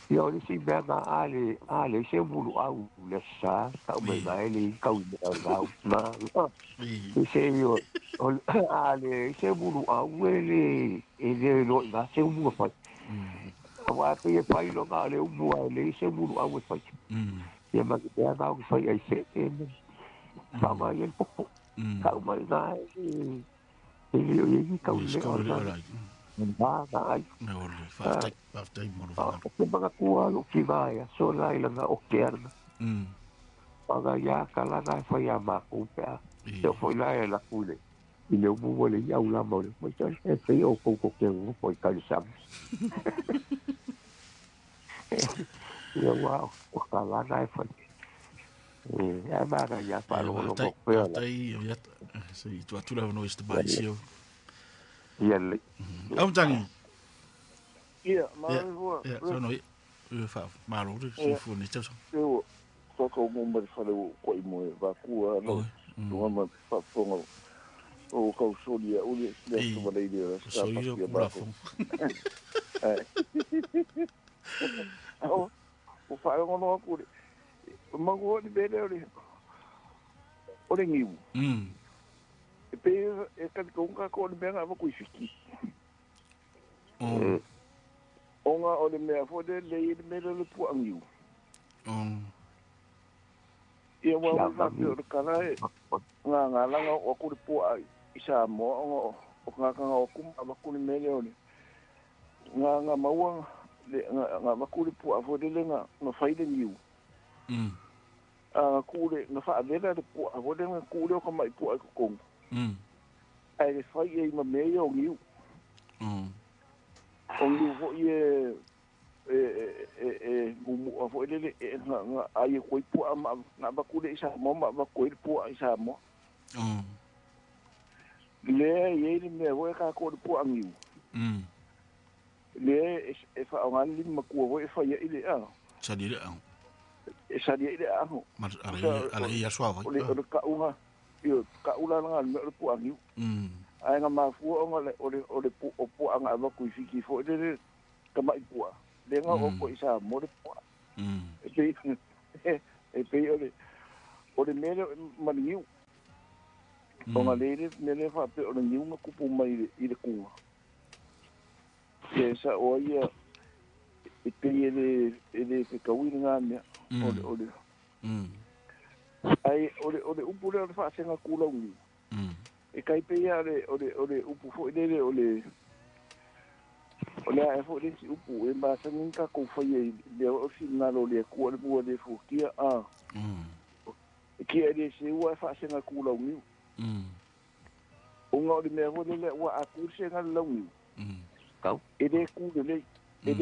yo ni si bena ale se bulu au le sa ta me ga ele ka u na se yo ale se bulu au ele lo ga se u fa wa pe pai lo ga le u ale se bulu au fa ya ma ke ya ga fa ai se fa ma ye popo ka ma ga ele yo ka u le ba ai no le fa tai mo fa ke ba ku lo ki va ya so la ila ga o kerna paga ya kala ga fa ya ma ku pe yo foi la la kule I le mu le ya u la mo le mo cha e fe o ko ke u foi ka sam yo wow o kala ga fa ya ba ga ya pa lo ko pe tai ya sei tu la no este baisio ya le am tangi ma so no fa malo si fu ni tso eu só que o mundo de fazer o coi mo va ku no ma fa fongo o ka solia o le se va le dia so yo la fo o fa no ku ma go ni bele o le ngiu e pe e ka ko ni benga va ku fiki onga o le mea fo de le le pu angiu ia wa va pe o kala nga langa o ku pu ai isa mo o nga o ku ma ku ni mele o nga maua le nga ma ku pu a fo de le nga no fai de niu ku le na fa de le pu a fo de nga ku le ko mai pu a ko ai le fai e ma me o niu o niu vo ye mu a fo le nga ai ko pu a ma ba ku le isa mo ma ba ko pu a isa mo le ye ni me wo ka ko pu angiu le e fa on li ma ko wo e fa ye ile a sa dire a e sa dire a ho ma ala ia suava o ka unga io ka ula nga me pu angiu ai nga ma fu o le pu anga va ku fiki fo le ka mai pu le nga o ko isa mo le pu e pe o le mele maniu o nga le fa pe o le niu ma kupu mai i le kunga e sa o ia e pe ele pe ka wini nga mea o le ai o le upu le fa senga kula uni e kai pe ia o le upu fo ele o le e fo le si upu e ma sa ninka ko fa ye le o final o le ku le bu le fu kia a ki ele se wa fa senga kula uni o nga le me ho le wa a ku senga la uni kau ele ku le e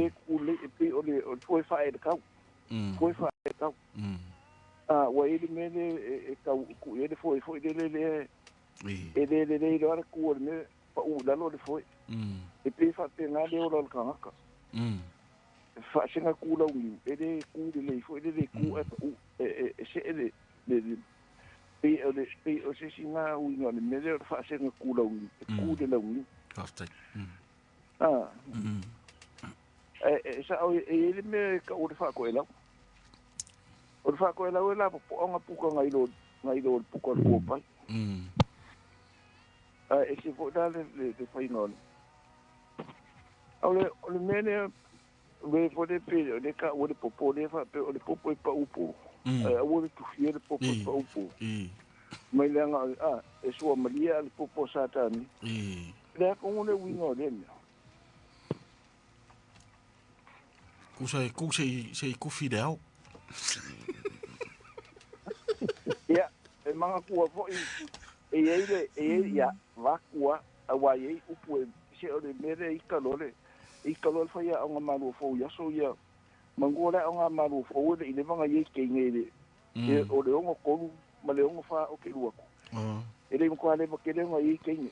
pe o le o foi fa e kau foi fa e kau wa ele me e kau ku ele foi le ele lo ku le pa u la lo le foi e pe fa te nga le o lo ka ka fa senga ku la uni ele ku le foi le ku e se ele pe o se singa u no le me le fa senga ku la uni ku de la uni sa o ele me ka o fa ko ela o fa ko ela o la po nga puka ngai lo puka ko pa e se fo dale le fai non o le mene we fo de pe o de ka o de popo de fa pe o de popo pa upo o de tu fie de popo pa upo mai le nga e so malia le popo satani le ko le wingo de Kusai fidel. Ya, manga kua fo e ya va kua awa ye upu se o le mere I kalole fa ya nga malu fo ya so ya mangola nga malu fo le ile manga ye ke ngele e o le ngo ko ma le ngo fa o ke luako ele mo kwale mo ke le ngo ye ke ngi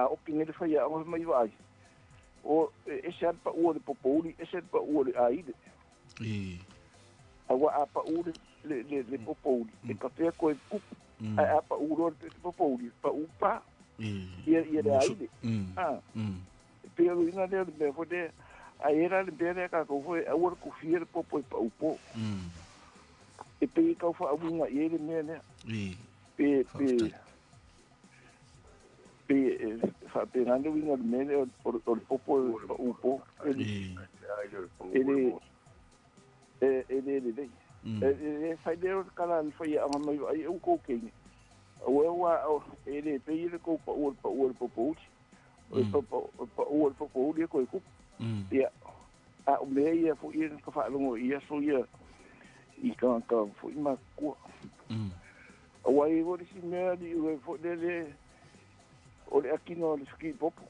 o ke ngele fa ya nga mai vai o e se pa o le popoli e se pa o le aide awa apa o le popoli e ka pe ko ku apa o le popoli pa upa ia le aide pero ina le me fode a era le bere ka ko foi a wor ku fier popo pa upo e pe ka fa abunga ele me ne pe fa pe ngando winga me o popo upo ele fa de kala fa ya ma ai o ko ke wa ele pe ile ko pa o popo o popo dia ko ku ya a me ia fu ia ka fa longo ia so ia I ka fu ma ku wa I wo si me di we fu de o le akino le ski popo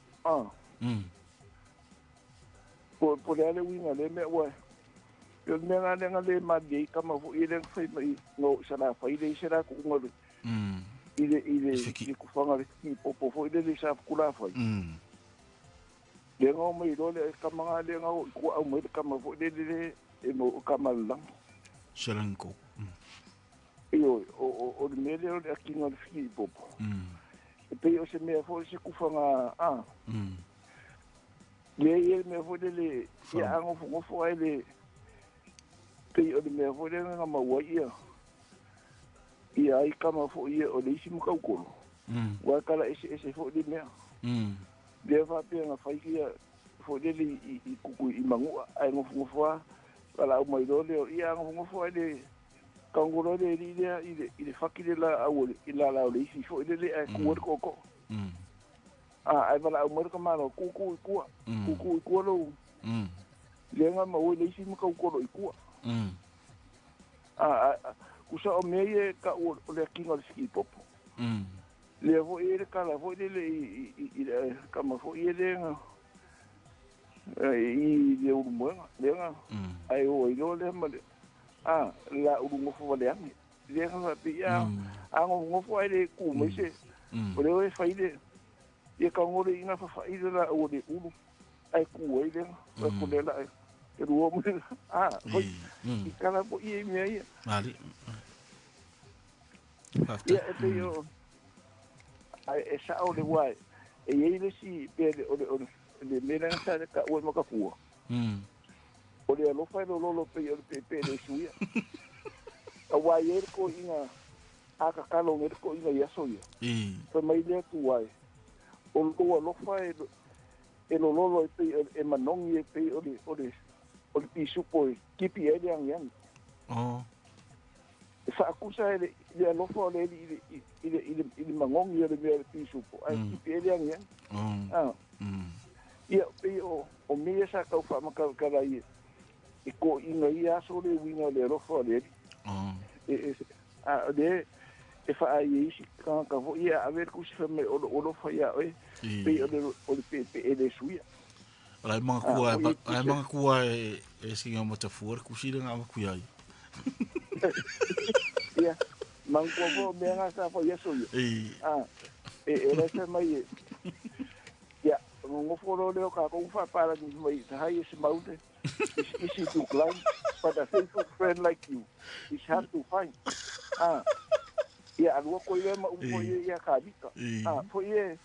po le winga le me wa yo me nga le ma di ka ma fu ile fa mai no sala fa ile sera ku ngo ile ku fanga le ski popo fu ile sa ku la fa le ngo mai do le ka manga le ngo ku au mai ka ma fu le e mo ka malang Selanko yo o le me le akino le ski popo pe o se me fo se ku fanga le me fo le ya ango fo le pe o le me fo le nga ma wa ia I kama fo ia o le isi mu ka ko wa kala ese fo le me le va pe nga fa ia fo le I ku I mangu ai ngo fo kala o mai do le ia ngo fo le kanguro le ile fakile la awole ila la le isi fo le ku ko ai bala o mo ka malo ku lo le nga ma o le isi mu ka ko lo ku ku sa o me ye ka o le kinga le ski popo le vo e ka la vo le ka ma vo ye le nga I le o mo le nga ai o le ma la o mo fo le ang le nga pe ya ngo fo ai le ku me se O le o fai le ia ka ngore ina fa fai la o le ulu ai ku ai le ko le la e ruo mo foi i kala po i me ia ali ia e te yo ai e sa o le wai e ia le si pe o le mera sa ka o mo ka fu o le lo fai lo pe pe le suia a wai e ko ina a ka kalo nge ko ina ia so ia pe mai le tu wai o lo fai e lo e manong e pe o le pisu po kipi e yang yang fa akusa le lo fo le ile manong e le pisu po ai kipi e yang yang ia pe o me sa ka fa ma ka lai e ko inga ia so le winga le lo fo le e fa ai si ka vo ia a ver ku se me o lo fa ia pe o le pe ele suia ai manga kua e singa mo ta fuor ku si nga ku ai ia mango vo me nga sa fo ia suia e le se mai ia ngo fo le ka ko fa para ni mai ta hai se maute is easy to climb but a faithful friend like you is hard to find ia alua ko ia ma upo ia ka vika fo ia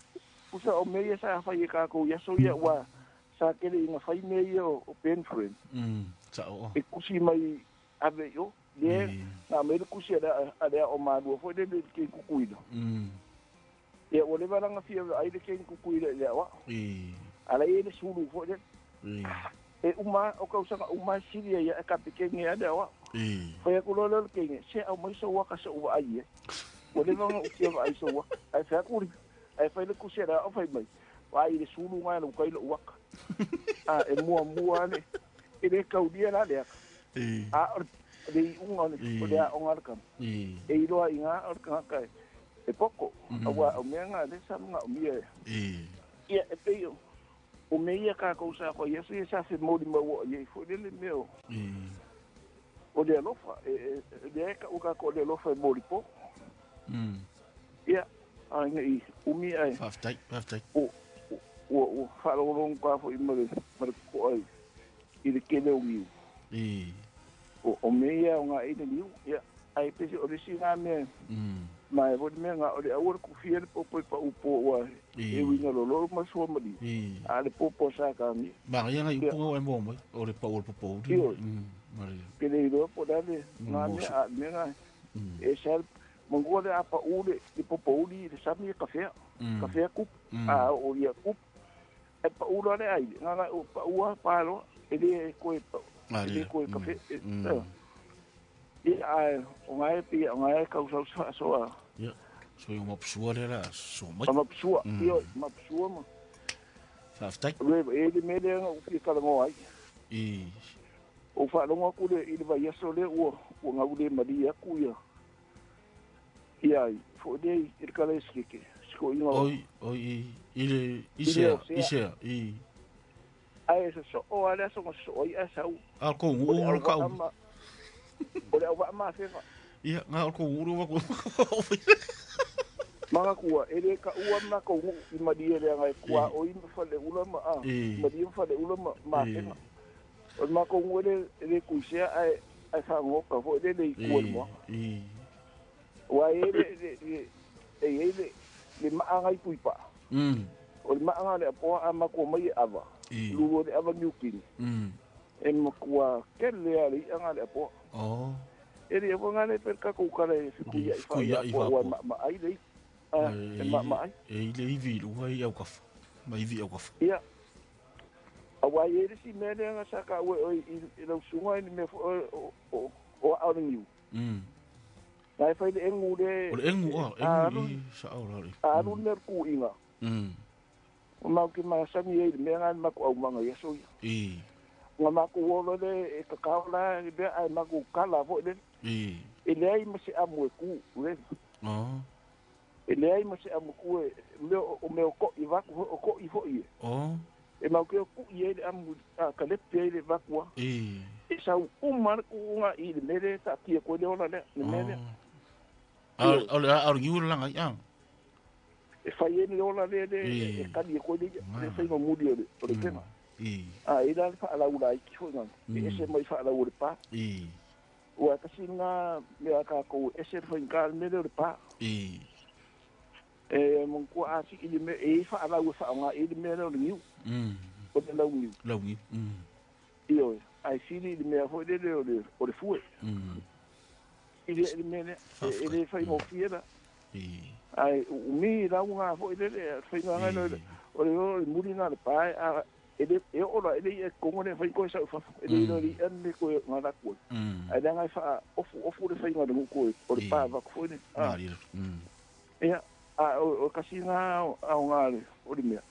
usa o me ia sa fa ia ka ko ia so ia wa sa kele inga fai me ia o pen friend sao e kusi mai ave yo le na me kusi ada o ma do fo de ke kukuida ia o le varanga fia ai de ke kukuida ia wa ala ele sulu fo de e uma o ka usa uma siria ia ka pequeni ada wa fo ia ko lo ke se au mai so wa ka so wa ai o le vanga o kia ai so wa ai fa kuri ai fa le kusera o fa mai wa i le sulu ngai lo kai lo waka e mua ne e le kaudia la le le unga ne o le o ngar kam e i loa inga o ka kai e poko wa o menga le samnga o mia ia e pe o meia ka ko sa ko yesu e sa se modi ma wo ye fo le meu o le lofa e ka o ka ko le lofa modi po ia ai umi ai faftai o falorong ka fo imare ko ai ile kele o miu o meia nga ide liu ia ai pe o le singa me mai vo me nga o le awor ku fiel po pa upo wa e winga lo ma so ma di ale po sa ka mi ba ia nga upo e mo o le pa o po mari kele do po dale nga me nga e sel mongole apa ule di popoli di sami kafe kup o ia kup e pa ula le ai nga pa ua palo ele ko kafe ia o ngai pi o ngai ka so ia so eu uma pessoa era so mai uma pessoa io uma pessoa ma faftai ele me le o fi ka ngo ai o fa lo ku le ile va yeso le o nga ule maria ku ia ia fo de ir kala skike sko ino oi ile ise ai so o ala so o ia sa al ko o ka o le wa ma fe ia nga ko uru wa ko manga kuwa ele ka ua ma ko i madia le ngai kuwa o i fa le ulama madia fa le ulama ma fe o ma ko ngole le ku sia ai fa ngo ka fo le ku mo wa ele le ma ngai puipa o le ma ngai le po ama ko mai ava lu le ava nyukin e mo kuwa kele ali anga le po ele e vonga le per ka ku kala e ku ia fa wa ma ai le ma e le ivi lu ai au kaf mai vi au kaf ia awa ele si me le nga saka o i lo sunga ni me o au ni nai fai le engu le o engu sa au la alu ner ku inga o ma ki ma sa mi e me nga ma ko au manga yeso nga ma ko wo le e ka ka la be ai ma ko kala vo le e le ai ma se amu ku le e le ai ma se amu ku o me ko i va ko i fo i e ma ko ku i le amu ka le pe le va ko e sa u mar ku nga i le mere ta ki ko le ona le me le al ngiu la nga ya e fai e ola le e kani e koe le fai ma muri o le pena. E la le wha lau lai ki hoi ngana. E se mai wha lau o le pā. Ua kasi ngā mea kā kou e se whai ngā mele o le pā. E mong kua asi ili me e wha lau e wha ngā ili mele o le ngiu. O le lau ngiu. Lau ngiu. Iyo e. Ai siri ili mea hoi le o le fue. Ili mele e le whai mo fiera. Ai umi rau ngā hoi le whai ngā ngā o le muri ngā le pā e ora e kongo ne fai ko sa fa e le ane ko nga la ko ai danga fa ofu le fai nga ko o le pa va ko ne o kasi nga nga o le mea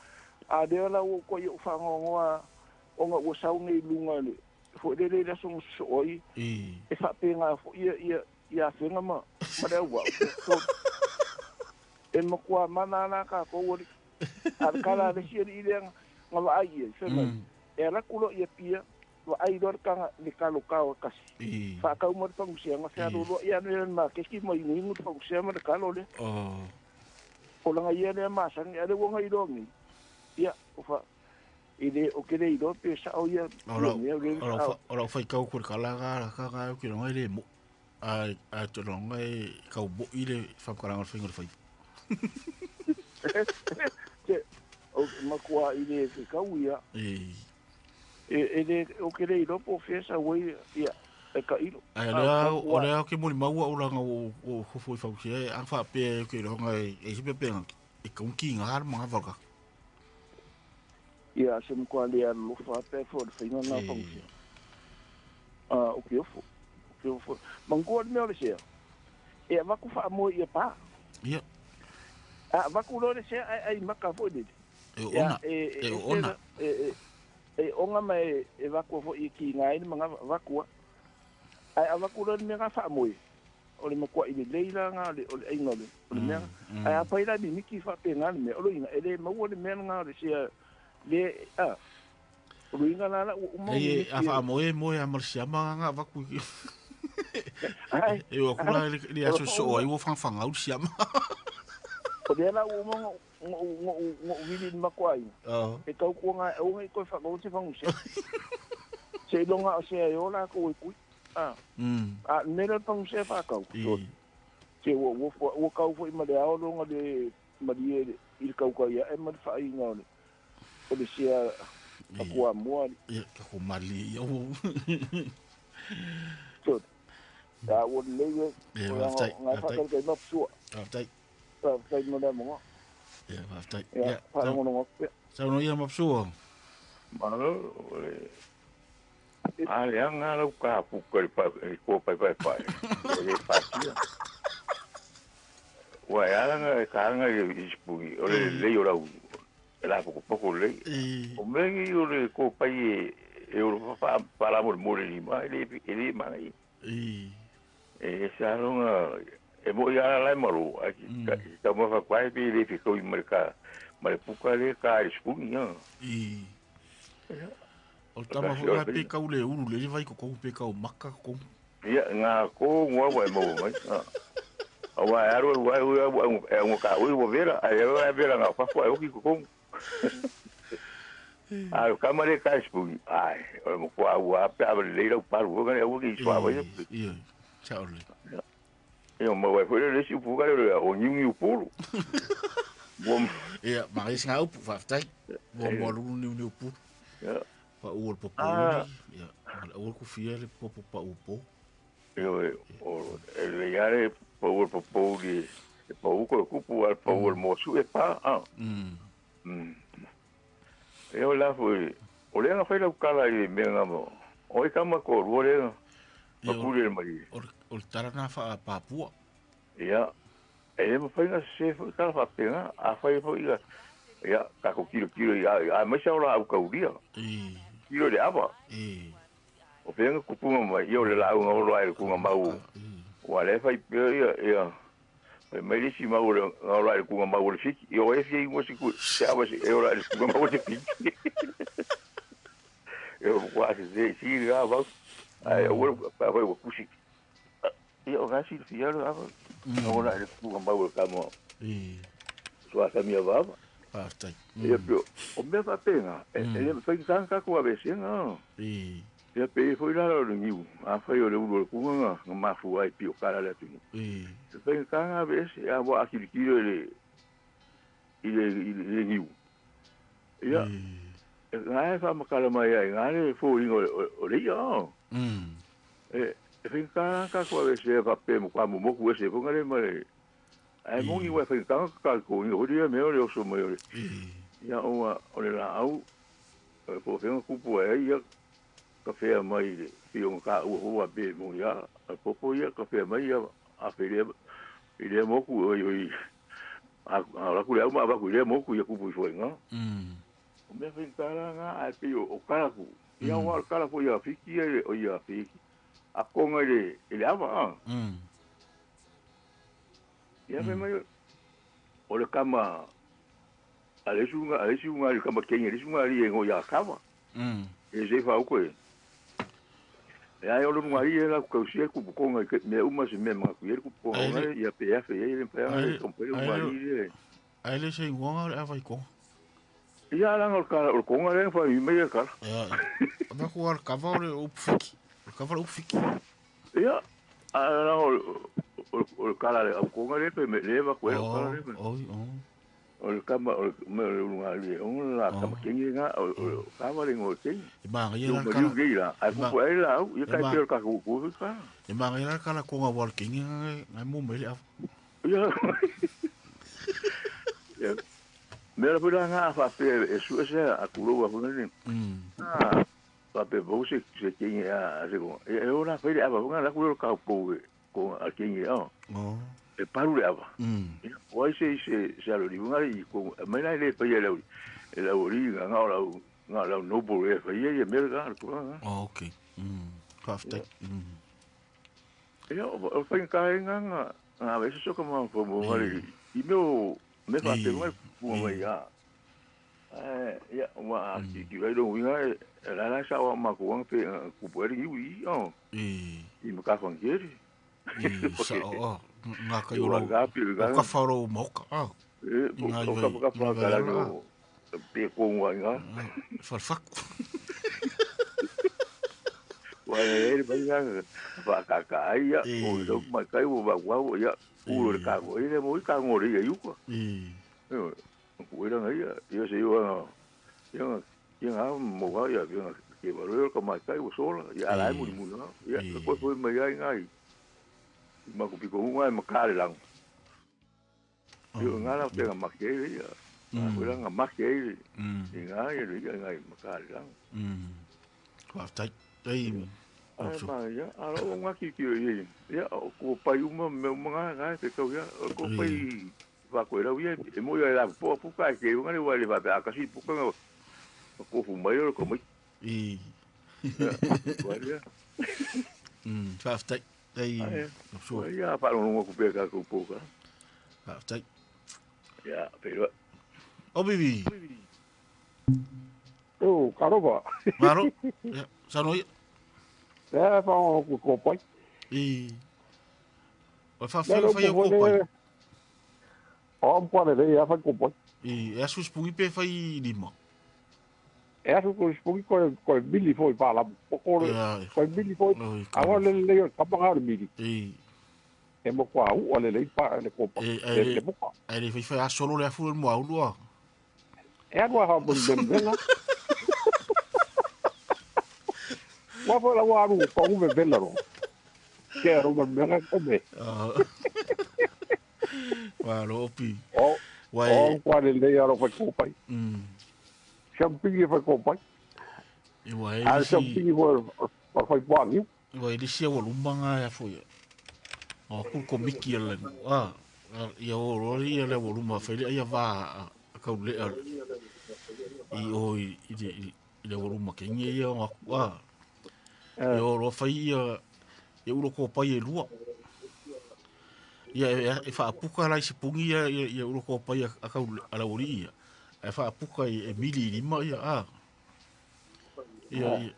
a de la ko yo fa nga o nga o sa ngai lunga le fo le la so oi e fa pe nga fo ia fe nga ma le wa e mo kwa manana ka ko o al kala le si ile nga wa ai e se mai e la kulo ia pia wa ai dor ka ni kalo ka kasi fa ka mo pa musia nga fa do ia no ma ke ki mo ni mo pa musia ma kalo le o la ia le ma sa ni ale wonga i do mi ia o fa ile o ke le i do pe sa o ia ora fa ka ku kala ka ki no ile mo a to no ngai ka bo ile fa ka nga fa ngor fa o makua ile ke kauia ele o que le do po fesa we ia e ka ilo o le ke mo mau o la o foi fa que a fa pe que lo ngai e se pe e con ki nga ma va ia se mo kwa le lo fa pe fo de no na fa o que eu fo mango me le se e va ku fa mo ia pa ia va ku lo le se ai maka fo de onga mai e wako fo i ki ngai ni mga wakua ai a wako ron me nga wha moe o le makua i le leila nga o le ainga o le mea ai a paira ni miki wha pe ngā ni mea o lo inga e le maua le mea nga o le sia le o lo inga nana e a wha moe a marisiama nga waku e o kula li aso so ai wo whangwhanga au siama o le ala o monga ngo vili makwai e kau ko nga o ngai ko fa ko se fangu se longa o se yo la ko ku nera fangu se fa kau se wo kau fo ima de ao longa de marie il kau ka ya e ma fa i nga o le se a ko mo e ko mali yo so da wo le yo nga fa ka no so tai tai no da mo ja, wat dat? Ja, zou nog iemand op zoek? Maar ja, nga lo ka pu ko pa. E fatia. Wa ya nga ka nga ispu o le ora la poco le. O me o le ko pa e o fa para mo ni ma ele mai. E sa lo e mo ia la maru aki ka mo fa kwai pe le fi ko i merka mare puka le ka ispunya o tama ho pe ka ule uru le vai ko pe ka o maka ko ia nga ko ngwa wa mo mai wa aro wa e ngo ka u wo vera ai vera nga fa fa o ki ko ai ka mare ka ispunya ai o mo kwa wa pe a le ro pa ru ga o ki swa wa ia ciao eu mau e foi le si fuga le o nyu pulu bom ia mais nga upu fa tai bom lu nyu pu ia pa o popo ia o ku fiel popo pa upo eu o le yare pa o popo di pa o ko pu al pa o mo su e pa eu la foi o le nga foi la kala i me nga mo o i kama ko ro le pa pule mai o tarana fa papua ia e mo fai na se ka fa pena a fai fo ia ia ka ko kilo ia a me sa ola au ka uria kilo de aba o penga ku punga mai yo le la un o ai ku ma mau o ale fai ia me disi mau le o ai ku ma mau le fiki yo e fi mo si ku se aba si e o ai ku ma mau le fiki eu quase se ia va ai o pa foi o pusi e o gasi de fiel ava ora ele ku mau ka mo tua sa mia va tai ia pio o me fa pena ele fai tanga ko ave singa ia pe foi lá no niu a foi o lo kunga ma fu ai pio kala le tu fai tanga ave se a wa akirikiro ile niu ia ngai fa makala mai ai ngai fo ingo o le ia fai tanga ko ave se fa pe mo kwa mo ku se ko ngale mai ai mo ni wa fai tanga ka ko ni o dia me o le so mai ia o le la au po fe ku po ai ia ka fe mai le pio ka o be mo ia po ia ka fe mai ia a fe le mo ku o a la ku le ma ba ku le mo ku ia ku pu foi nga o me fe tara nga ai pio o kala ku ia o kala ku ia fiki o ia fiki a konga le ava ia fe mai o le kama ale sunga le kama kenye le sunga le ngo ya kava e fa o ko ai o lu ngari la ko si ku ko nga me uma se me ma ku ku ko nga ya pf e le pa ko pe o ngari ai le se ngo nga vai ko ya la ngo ka o ko nga le fa me ya ka ya ba ko ar kava o fiki ya ala o kala le ko nga le pe me le va ko kala le o kama o me ngari o la kama kenye nga o kama le ngo kenye ba ngai la kala gira ai ku ai la ia kai pe ka ku ka ba ngai la kala ko nga wal kenye ngai mo me le ya me la pula nga fa pe e su se a ku lo wa ku ni fa pe bo se kenye a se ko e o la fe ava nga la ku lo ka po ko a kenye e paru le ava o se alo li nga i ko mai la le pe le e la ori nga la no bo e fa ye me ga ko okay perfect o fa ka nga a veces so como mo i me fa te mo mai ya ya wa ki vai do winga la sa wa ma ko pe ku pori i me ka fa ngeri nga ka yo ka faro mo ka ka fa ka la no pe ko nga fa wa ele vai nga ka ai ya o do ma kai wo ba wa ya u le ka go ile mo ka ngori ya yu ko Kuira ngai ia se ia mo ga ia ke varo ko mai kai o sola ia ala mu no ia ko foi mai ngai ma ku piko ngai ma kale lang ia ngala te ma ke ia kuira nga ma ke ngai ma kale lang ko tai dai ma ia ala o ngaki ki ia ko pai uma me ngai te ko ia ko pai va ko era ia e mo ia la po ka ke ngale wa le va ka si po ka ko fu mai ko mai Faftai dai so ia pa no ko pe ka ko po ka Faftai ya pero bibi karoba maro ya sanoi ya pa ko pai o fa ko pai o pode ver ya fa ko pai e asu spungi pe fai lima asu ko spungi ko bili foi pa la ko bili foi agora le ka pa bili e mo kwa o le pa le ko pa le mo ai le fai solo le fu mo au lo e agora ha bun ben la wa fa la wa ru ko un ben la ro que era uma mega come wa ropi o quale lei era fa ko pai champigno fa ko pai al champigno for fa bani vai disse o lumbanga ya foi o ku miki le ia o rori le voluma fa ia va ka le i le voluma ke ngi ia ro fa ia uro ko pai e lua ia e fa puka la si pungi ia uro ko pai a ka ala ori ia e fa puka e mili lima ia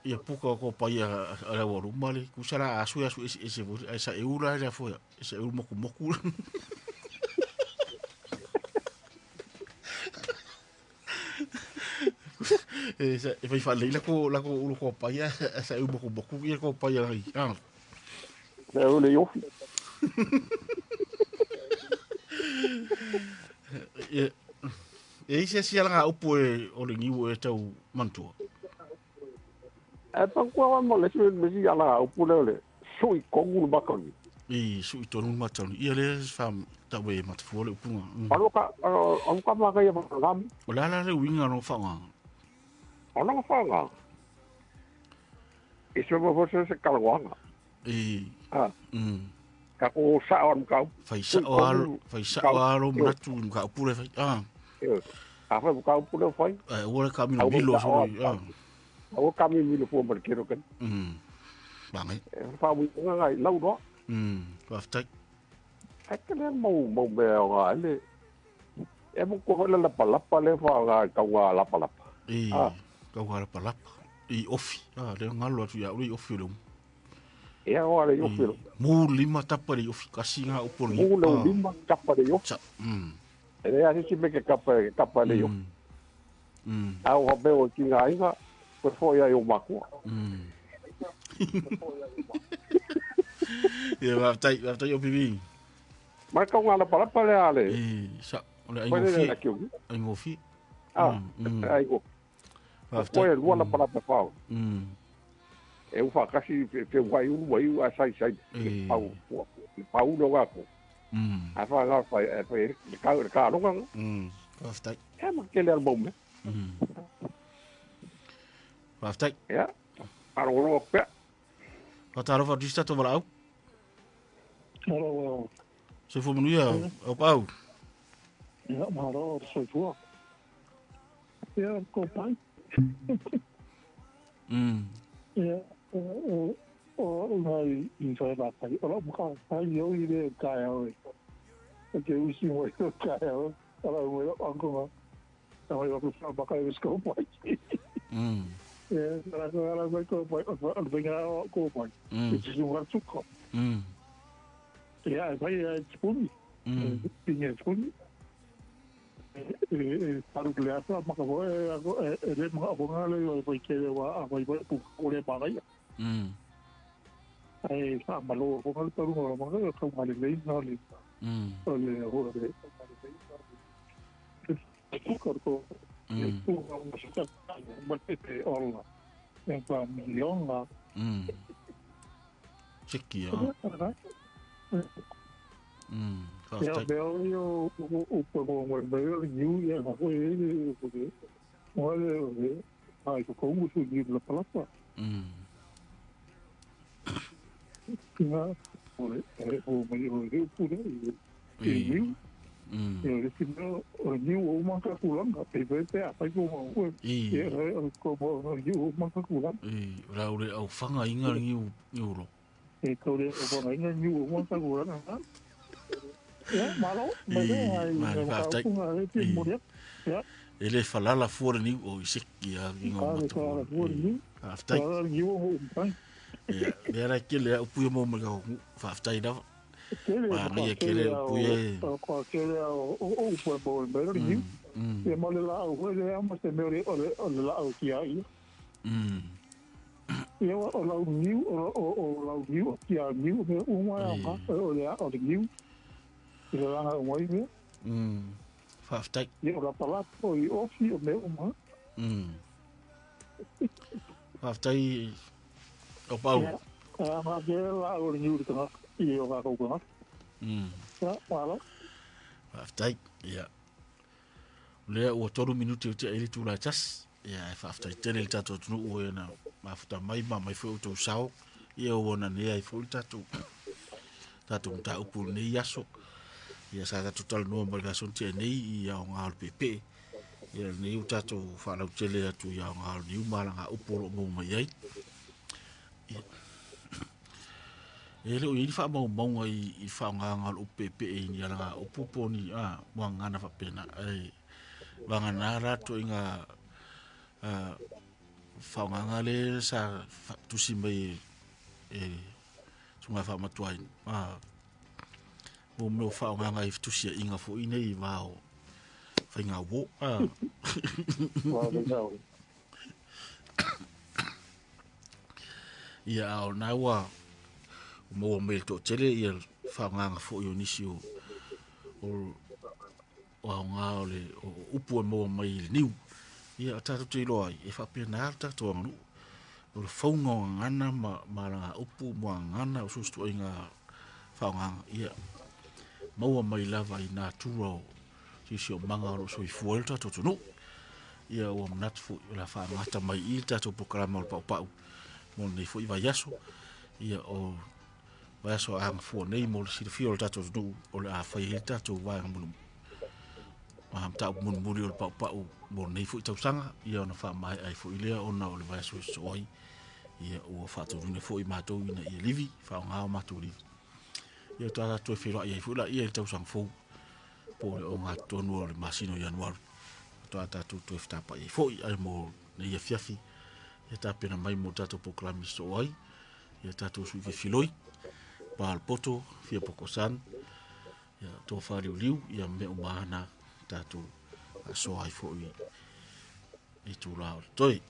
ia puka ko pai ala ori mali ku sala asu esa e ura ia foi esa e moku e fai fa leila ko ulo ko paia sa u boku boku ia ko paia ai e o le ofi e ise si ala upo o le ngiu e tau mantua e pa ko mo le si ala upo le sui kongu bakoni i su i tonu matau ia le fam ta we mat fo le upunga on ka ma ka ia ngam o la le winga no fanga ona fa nga e so mo se kalwanga ka ko sa on ka fai sa o alo matu ka pure fai a fa ka pure fai o le kamino bilo so o kamino bilo po mar kero kan bangai fa mu nga lau do aftai akele mo be nga le e mo ko la palapa le fa nga ka wa la palapa ka wa la palapa i ofi le ngalo atu ya uri ofi lo e ora yo filo mu lima tapa de ofi kasi nga upor ni mu lima tapa de yo e a si me que capa de yo au be o ki nga inga por foi ai o mako e va tai o bibi ma ka nga la palapa le ale sa ole ai ngofi ai go foi el wala palapa fa e u fa kasi pe wai u a sai pau no ga ko a fa ga fa ka no ga aftai e ma ke le album aftai ya para o pe Pataro fa dista to brau. Alo. Se fo menu ya, o pau. Ja, maar dat is zo. Ja, kopai. Ja, nai in sai ba tai. Ora buka sai yo ide kai ho. Ke usi mo yo kai ho. Ora mo yo anko ma. Tama yo ko sa ba kai ko pai. Ja, ora ko pai. Ora venga ko pai. Ke si mo tsuko. Ja, vai spuni. Pinha spuni. Paru kleasa maka boe ako ele mga abongale yo boy kele wa ako boy pu ore bagay ay sa malo ko ngal paru ngoro mga ko mali lein no le ole ho de ko ko tu ang sukat matete olla en pa million na Checky ya veo yo como veo you ya no fue porque ole ay ko como su la palapa ya ole o me yo pude y yo le siento ni o más calculando te vete apai como fue como yo más calculando raure au fanga inga ngiu ro ko le o bona inga ni o más calculando ya malo me ya ele falala fora ni o isiki ya ngingo aftai ya era kele o puyo mo mga fa aftai da wa ngia kele puye ko kele o puyo bo pero ni e mo le la o le amo se me o la o ki ai eu o la niu o la niu ki a niu me o ma o le o niu e la nga mo i fa aftai eu la pala o i ofi o me o ma fa aftai o pau ma ke la o niu ka i o ga ko ko ya wala fa aftai ya le o todo minuto te ele tu la chas ya fa aftai tele tato tu o na ma futa mai fo to sao e o na ne ai fo tato ta upu ne yaso ia sa total no mo ga son te nei ia nga pepe ia nei tato fa la tele atu ia nga ni mala nga upu mo mai ai ele o i fa mo i fa nga pepe ni nga upu poni mo nga na fa pena ai vanga na rato inga fa nga le sa tu simbai tunga fa matuai o meu fa nga if tu sia inga fo ine i vao fa nga wo ia o na wa mo me to tele ia fa nga fo yo nisi o nga ole o upu mo mai niu ia ta to lo ai e fa pe na ta to no o fongo ngana ma nga upu mo ngana o sustu inga fa nga ia mo mai lava ina turo si o manga o so i fuelta to no ia o nat fu la fa ngata mai il ta to programa o pa mo nei fu i va yaso ia o vaso ang fu nei mo si fio ta to no o la fa il ta to va mo ma ta mo o pa mo nei fu ta sanga ia na fa mai ai fu ile o na o le vaso so ai ia o fa to ne fu i ma to ina ia livi fa nga ma to livi ia ta to filo ia fu la ia ta sang fu po o nga to no le masino januar to ata tu sta pa i foi ai mo ne ia fiafi ia ta pena mai mo tato proclame so ai ia tato su ke filoi pa al poto fia pokosan ia to fa liu ia me umana tato so ai foi e tu la toi